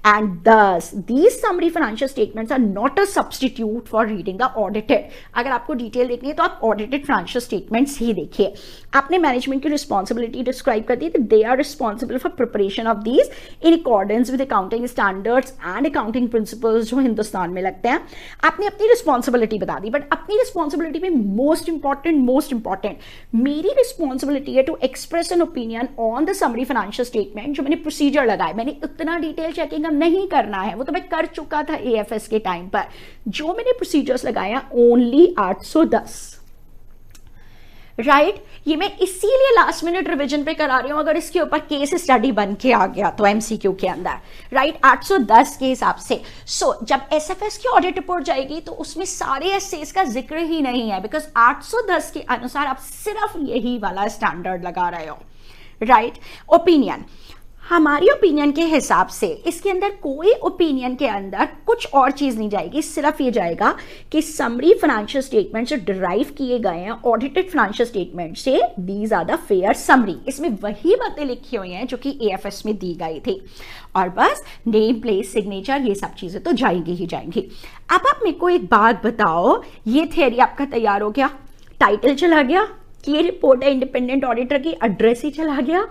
And thus these summary financial statements are not a substitute for reading the audited. अगर आपको डिटेल देखनी है तो आप ऑडिटेड फाइनेंशियल स्टेटमेंट्स ही देखिए। आपने मैनेजमेंट की रिस्पॉन्सिबिलिटी डिस्क्राइब कर दी, they are responsible for preparation of these in accordance with accounting standards and accounting principles जो हिंदुस्तान में लगते हैं। आपने अपनी रिस्पॉन्सिबिलिटी बता दी, बट अपनी रिस्पॉन्सिबिलिटी में मोस्ट इंपॉर्टेंट मेरी रिस्पॉन्सिबिलिटी है to express an opinion on the summary financial statement. जो मैंने प्रोसीजर लगाए, मैंने उतना डिटेल चेकिंग अब नहीं करना है, वो तो मैं कर चुका था एएफएस के टाइम पर। जो मैंने प्रोसीजर्स लगाया ओनली 810, राइट। ये मैं इसीलिए लास्ट मिनट रिवीजन पे करा रही हूं, अगर इसके ऊपर केस स्टडी बन के आ गया तो एमसीक्यू के अंदर, राइट, 810 के हिसाब से। सो जब एसएफएस की ऑडिट रिपोर्ट जाएगी तो उसमें सारे एसेस का जिक्र ही नहीं है, बिकॉज 810 के अनुसार आप सिर्फ यही वाला स्टैंडर्ड लगा रहे हो, राइट। ओपिनियन, हमारी ओपिनियन के हिसाब से इसके अंदर कोई ओपिनियन के अंदर कुछ और चीज नहीं जाएगी, सिर्फ ये जाएगा कि समरी फाइनेंशियल स्टेटमेंट जो डिराइव किए गए हैं ऑडिटेड फाइनेंशियल स्टेटमेंट से, these are the fair summary. इसमें वही बातें लिखी हुई हैं जो कि एएफएस में दी गई थी, और बस नेम प्लेस सिग्नेचर ये सब चीजें तो जाएंगी ही जाएंगी। अब आप मेरे को एक बात बताओ, ये थियरी आपका तैयार हो गया, टाइटल चला गया कि ये रिपोर्ट है इंडिपेंडेंट ऑडिटर की, एड्रेस ही चला गया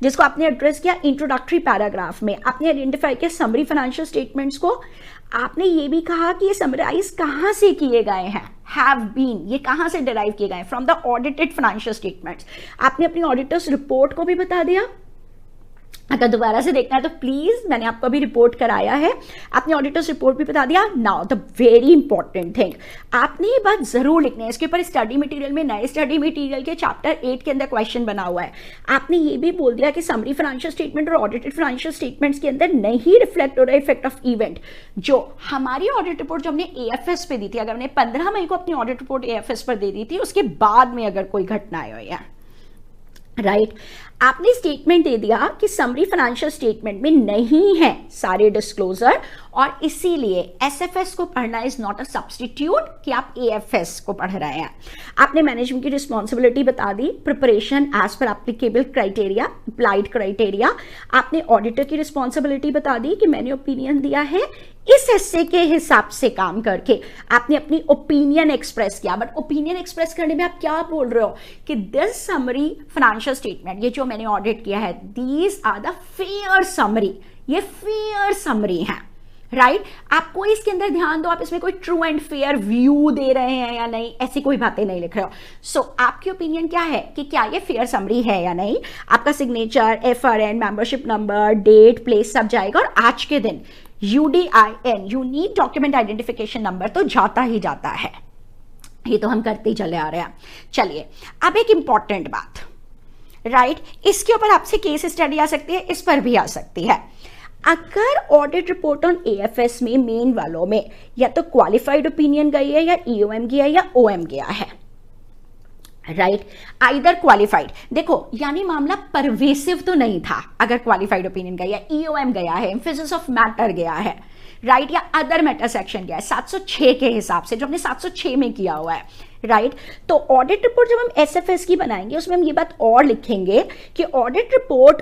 जिसको आपने एड्रेस किया इंट्रोडक्टरी पैराग्राफ में, आपने आइडेंटिफाई किया समरी फाइनेंशियल स्टेटमेंट्स को, आपने ये भी कहा कि ये समराइज कहां से किए गए हैं, हैव बीन, ये कहां से डिराइव किए गए, from the audited financial statements. आपने अपनी ऑडिटर्स रिपोर्ट को भी बता दिया, अगर दोबारा से देखना है तो प्लीज, मैंने आपको अभी रिपोर्ट कराया है, आपने ऑडिटर्स रिपोर्ट भी बता दिया। Now the very important thing, आपने ये बात जरूर लिखनी है, इसके ऊपर स्टडी मटेरियल में, नए स्टडी मटेरियल के चैप्टर 8 के अंदर क्वेश्चन बना हुआ है। आपने ये भी बोल दिया कि समरी फाइनेंशियल स्टेटमेंट और ऑडिटेड फाइनेंशियल स्टेटमेंट्स के अंदर नहीं रिफ्लेक्ट हो रहा इफेक्ट ऑफ इवेंट। जो हमारी ऑडिट रिपोर्ट जो हमने एएफएस पे दी थी, अगर हमने 15 मई को अपनी ऑडिट रिपोर्ट एएफएस पर दे दी थी, उसके बाद में अगर कोई घटनाएं हुई है, राइट, आपने स्टेटमेंट दे दिया कि समरी फाइनेंशियल स्टेटमेंट में नहीं है सारे डिस्क्लोजर, और इसीलिए एसएफएस को पढ़ना इज नॉट अ सब्स्टिट्यूट कि आप एएफएस को पढ़ रहे हैं। आपने मैनेजमेंट की रिस्पॉन्सिबिलिटी बता दी, preparation as per applicable criteria, applied criteria. आपने ऑडिटर की रिस्पॉन्सिबिलिटी बता दी कि मैंने ओपिनियन दिया है इस हिस्से के हिसाब से काम करके, आपने अपनी ओपिनियन एक्सप्रेस किया। बट ओपिनियन एक्सप्रेस करने में आप क्या बोल रहे हो कि दिस समरी फाइनेंशियल स्टेटमेंट, ये जो मैंने ऑडिट किया है, these are the fair summary, ये फेयर समरी है, राइट। आपको इसके अंदर ध्यान दो, आप इसमें कोई ट्रू एंड फेयर व्यू दे रहे हैं या नहीं, ऐसी कोई बातें नहीं लिख रहे हो। सो आपकी ओपिनियन क्या है कि क्या ये फेयर समरी है या नहीं, आपका signature, FRN, membership number, date, place सब जाएगा, और आज के दिन UDIN, unique document identification number तो जाता ही जाता है, ये तो हम करते ही चले आ रहे हैं। चलिए अब एक इंपॉर्टेंट बात, राइट, इसके ऊपर आपसे केस स्टडी आ सकती है, इस पर भी आ सकती है। अगर ऑडिट रिपोर्ट ऑन एएफएस में मेन वालों में या तो क्वालिफाइड ओपिनियन गई है, या ईओएम गया है, या ओएम गया है, राइट, आइदर क्वालिफाइड, देखो यानी मामला परवेसिव तो नहीं था अगर क्वालिफाइड ओपिनियन गया है, ईओएम गया है, एम्फेसिस ऑफ मैटर गया है, राइट, या अदर मैटर सेक्शन गया है 706 के हिसाब से, जो हमने 706 में किया हुआ है, राइट। तो ऑडिट रिपोर्ट जब हम एसएफएस की बनाएंगे उसमें हम ये बात और लिखेंगे कि ऑडिट रिपोर्ट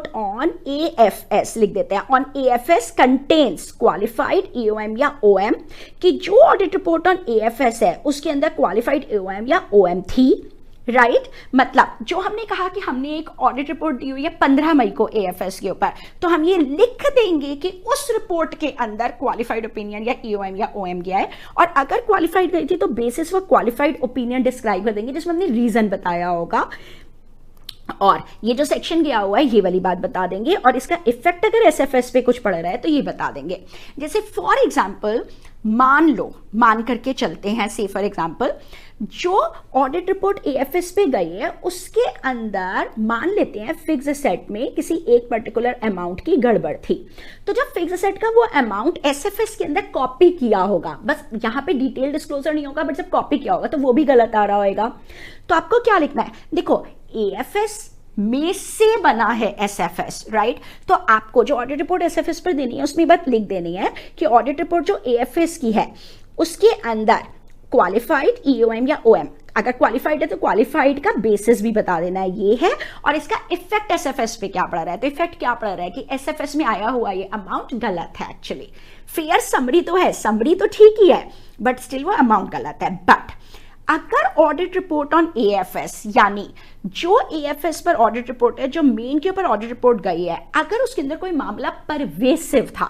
ऑन एएफएस लिख देते हैं, on AFS contains qualified EOM या ओएम, कि जो ऑडिट रिपोर्ट ऑन एएफएस है उसके अंदर क्वालिफाइड ईओएम या ओएम थी, राइट। मतलब जो हमने कहा कि हमने एक ऑडिट रिपोर्ट दी हुई है 15 मई को एएफएस के ऊपर, तो हम ये लिख देंगे कि उस रिपोर्ट के अंदर क्वालिफाइड ओपिनियन या ईओएम या ओएम गया है, और अगर क्वालिफाइड गई थी तो basis for qualified opinion describe कर देंगे जिसमें हमने रीजन बताया होगा, और ये जो सेक्शन गया हुआ है ये वाली बात बता देंगे, और इसका इफेक्ट अगर एसएफएस पे कुछ पड़ रहा है तो ये बता देंगे। जैसे फॉर एग्जांपल मान लो, मान करके चलते हैं, से फॉर एग्जांपल जो ऑडिट रिपोर्ट एएफएस पे गई है उसके अंदर मान लेते हैं फिक्स एसेट में किसी एक पर्टिकुलर अमाउंट की गड़बड़ थी, तो जब फिक्स एसेट का वो अमाउंट एसएफएस के अंदर कॉपी किया होगा, बस यहाँ पे डिटेल डिस्क्लोजर नहीं होगा, बट जब कॉपी किया होगा तो वो भी गलत आ रहा होगा, तो आपको क्या लिखना है, देखो एएफएस में से बना है एसएफएस, राइट। तो आपको जो ऑडिट रिपोर्ट एसएफएस पर देनी है उसमें बात लिख देनी है कि ऑडिट रिपोर्ट जो एएफएस की है उसके अंदर क्वालिफाइड ईओएम या ओएम, अगर क्वालिफाइड है तो क्वालिफाइड का बेसिस भी बता देना है ये है, और इसका इफेक्ट एसएफएस पे क्या पड़ रहा है, तो इफेक्ट क्या पड़ रहा है कि एसएफएस में आया हुआ ये अमाउंट गलत है। एक्चुअली फेयर समरी तो है, समरी तो ठीक ही है, बट स्टिल वो अमाउंट गलत है। बट अगर ऑडिट रिपोर्ट ऑन एएफएस, यानी जो एएफएस पर ऑडिट रिपोर्ट है, जो मेन के ऊपर ऑडिट रिपोर्ट गई है, अगर उसके अंदर कोई मामला परवेसिव था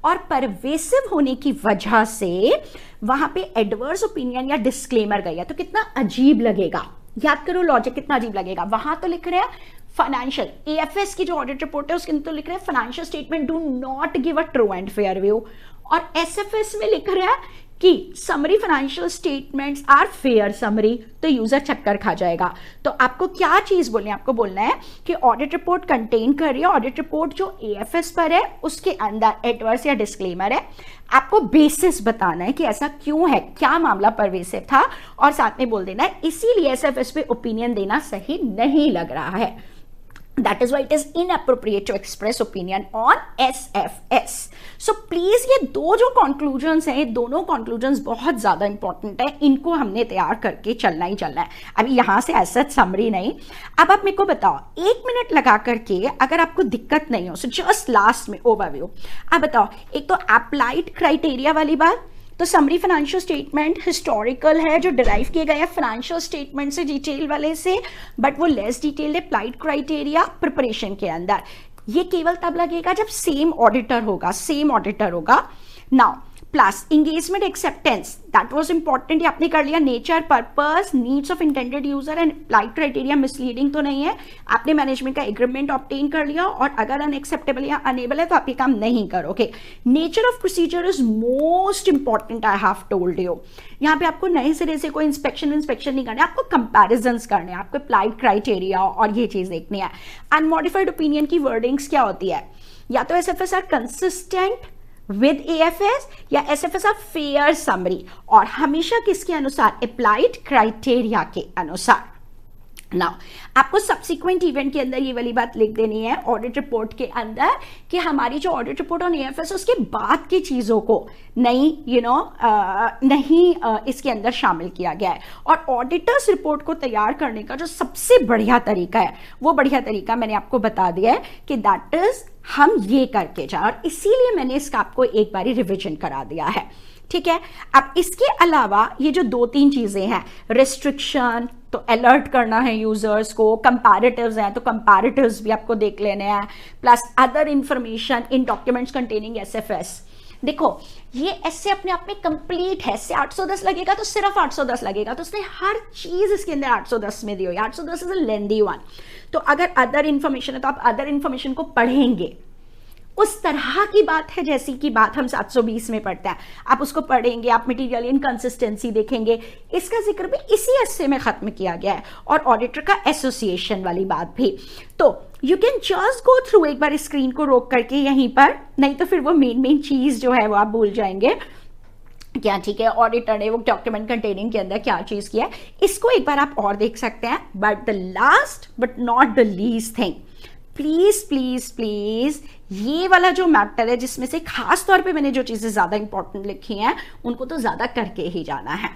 और परवेसिव होने की वजह से वहां पे एडवर्स ओपिनियन या डिस्क्लेमर गई है, तो कितना अजीब लगेगा, याद करो लॉजिक कितना अजीब लगेगा। वहां तो लिख रहे हैं फाइनेंशियल, एएफएस की जो ऑडिट रिपोर्ट है उसके अंदर तो लिख रहे हैं financial statement do not give a true and fair view, और एसएफएस में लिख रहे हैं कि summary financial statements are fair summary, तो यूजर चक्कर खा जाएगा। तो आपको क्या चीज बोलनी है, आपको बोलना है कि ऑडिट रिपोर्ट कंटेन कर रही है, ऑडिट रिपोर्ट जो एएफएस पर है उसके अंदर एडवर्स या डिस्क्लेमर है, आपको बेसिस बताना है कि ऐसा क्यों है, क्या मामला परवेसिव था, और साथ में बोल देना है इसीलिए एसएफएस पे ओपिनियन देना सही नहीं लग रहा है। That is why it is inappropriate to express opinion on SFS. So please ये दो जो conclusions हैं, दोनों conclusions बहुत ज़्यादा important है, इनको हमने तैयार करके चलना ही चलना है. अभी यहाँ से ऐसा समरी नहीं. अब आप मेरे को बताओ 1 मिनट लगा करके, अगर आपको दिक्कत नहीं हो, so just last में ओवरव्यू. आप बताओ, एक तो अप्लाइड क्राइटेरिया वाली बात, तो समरी फाइनेंशियल स्टेटमेंट हिस्टोरिकल है जो डिराइव किए गए हैं फाइनेंशियल स्टेटमेंट से, डिटेल वाले से, बट वो लेस डिटेल्ड है अप्लाइड क्राइटेरिया प्रिपरेशन के अंदर. ये केवल तब लगेगा जब सेम ऑडिटर होगा. Now plus engagement acceptance, that was important, ये आपने कर लिया. Nature, purpose, needs of intended user and applied criteria misleading तो नहीं है. आपने मैनेजमेंट का एग्रीमेंट ऑब्टेन कर लिया, और अगर अनएक्सेप्टेबल या अनेबल है तो आप ये काम नहीं करोगे. Nature of procedure is most important, I have told you. यहाँ पे आपको नए सिरे से कोई इंस्पेक्शन नहीं करना है, आपको कंपैरिजंस करने हैं, आपको अप्लाइड क्राइटेरिया और ये चीज देखनी है. अनमॉडिफाइड ओपिनियन की वर्डिंग्स क्या होती है, या तो SFS are consistent with AFS या एसएफएस आर फेयर समरी, और हमेशा किसके अनुसार, अप्लाइड क्राइटेरिया के अनुसार. नाउ आपको सब्सिक्वेंट इवेंट के अंदर ये वाली बात लिख देनी है ऑडिट रिपोर्ट के अंदर कि हमारी जो ऑडिट रिपोर्ट ऑन एएफएस उसके बाद की चीजों को नहीं इसके अंदर शामिल किया गया है. और ऑडिटर्स रिपोर्ट को तैयार करने का जो सबसे बढ़िया तरीका है, वो बढ़िया तरीका मैंने आपको बता दिया है कि दैट इज हम ये करके जाए, और इसीलिए मैंने इसका आपको एक बारी रिविजन करा दिया है. ठीक है. अब इसके अलावा ये जो 2-3 चीजें हैं, रिस्ट्रिक्शन तो अलर्ट करना है यूजर्स को, कंपैरेटिव्स हैं तो कंपैरेटिव्स भी आपको देख लेने हैं, plus other information in documents containing SFS. देखो ये ऐसे अपने आप में कंप्लीट है. से 810 लगेगा तो सिर्फ 810 लगेगा, तो उसने हर चीज इसके अंदर 810 में दी हुई. 810 इज अ लेंदी वन. तो अगर अदर इंफॉर्मेशन है तो आप अदर इंफॉर्मेशन को पढ़ेंगे, उस तरह की बात है जैसी की बात हम 720 में पढ़ते हैं, आप उसको पढ़ेंगे, आप मटेरियल इनकंसिस्टेंसी देखेंगे. इसका जिक्र भी इसी हिस्से में खत्म किया गया है, और ऑडिटर का एसोसिएशन वाली बात भी. तो you can just go through एक बार स्क्रीन को रोक करके यहीं पर, नहीं तो फिर वो मेन चीज जो है वो आप भूल जाएंगे क्या. ठीक है, ऑडिटर ने वो डॉक्यूमेंट कंटेनिंग के अंदर क्या चीज किया है, इसको एक बार आप और देख सकते हैं. But the last but not the least thing, please please please ये वाला जो मैटर है जिसमें से खास तौर पे मैंने जो चीजें ज्यादा इंपॉर्टेंट लिखी हैं उनको तो ज्यादा करके ही जाना है.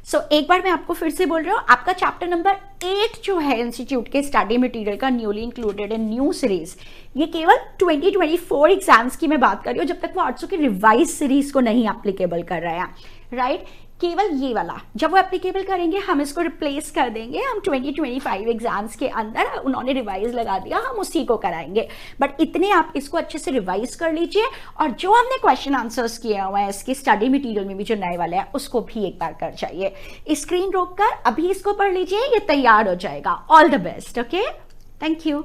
सो एक बार मैं आपको फिर से बोल रहा हूँ, आपका चैप्टर नंबर 8 जो है इंस्टीट्यूट के स्टडी मटेरियल का newly included in new series, ये केवल 2024 एग्जाम्स की मैं बात कर रही हूँ, जब तक वो 800 की रिवाइज सीरीज को नहीं एप्लीकेबल कर रहे हैं. राइट, केवल ये वाला जब वो एप्लीकेबल करेंगे हम इसको रिप्लेस कर देंगे. हम 2025 एग्जाम्स के अंदर उन्होंने रिवाइज लगा दिया, हम उसी को कराएंगे. बट इतने आप इसको अच्छे से रिवाइज कर लीजिए, और जो हमने क्वेश्चन आंसर्स किए हुए हैं इसके स्टडी मटेरियल में भी जो नए वाले हैं उसको भी एक बार कर जाइए. स्क्रीन रोक कर अभी इसको पढ़ लीजिए, ये तैयार हो जाएगा. All the best. Okay, thank you.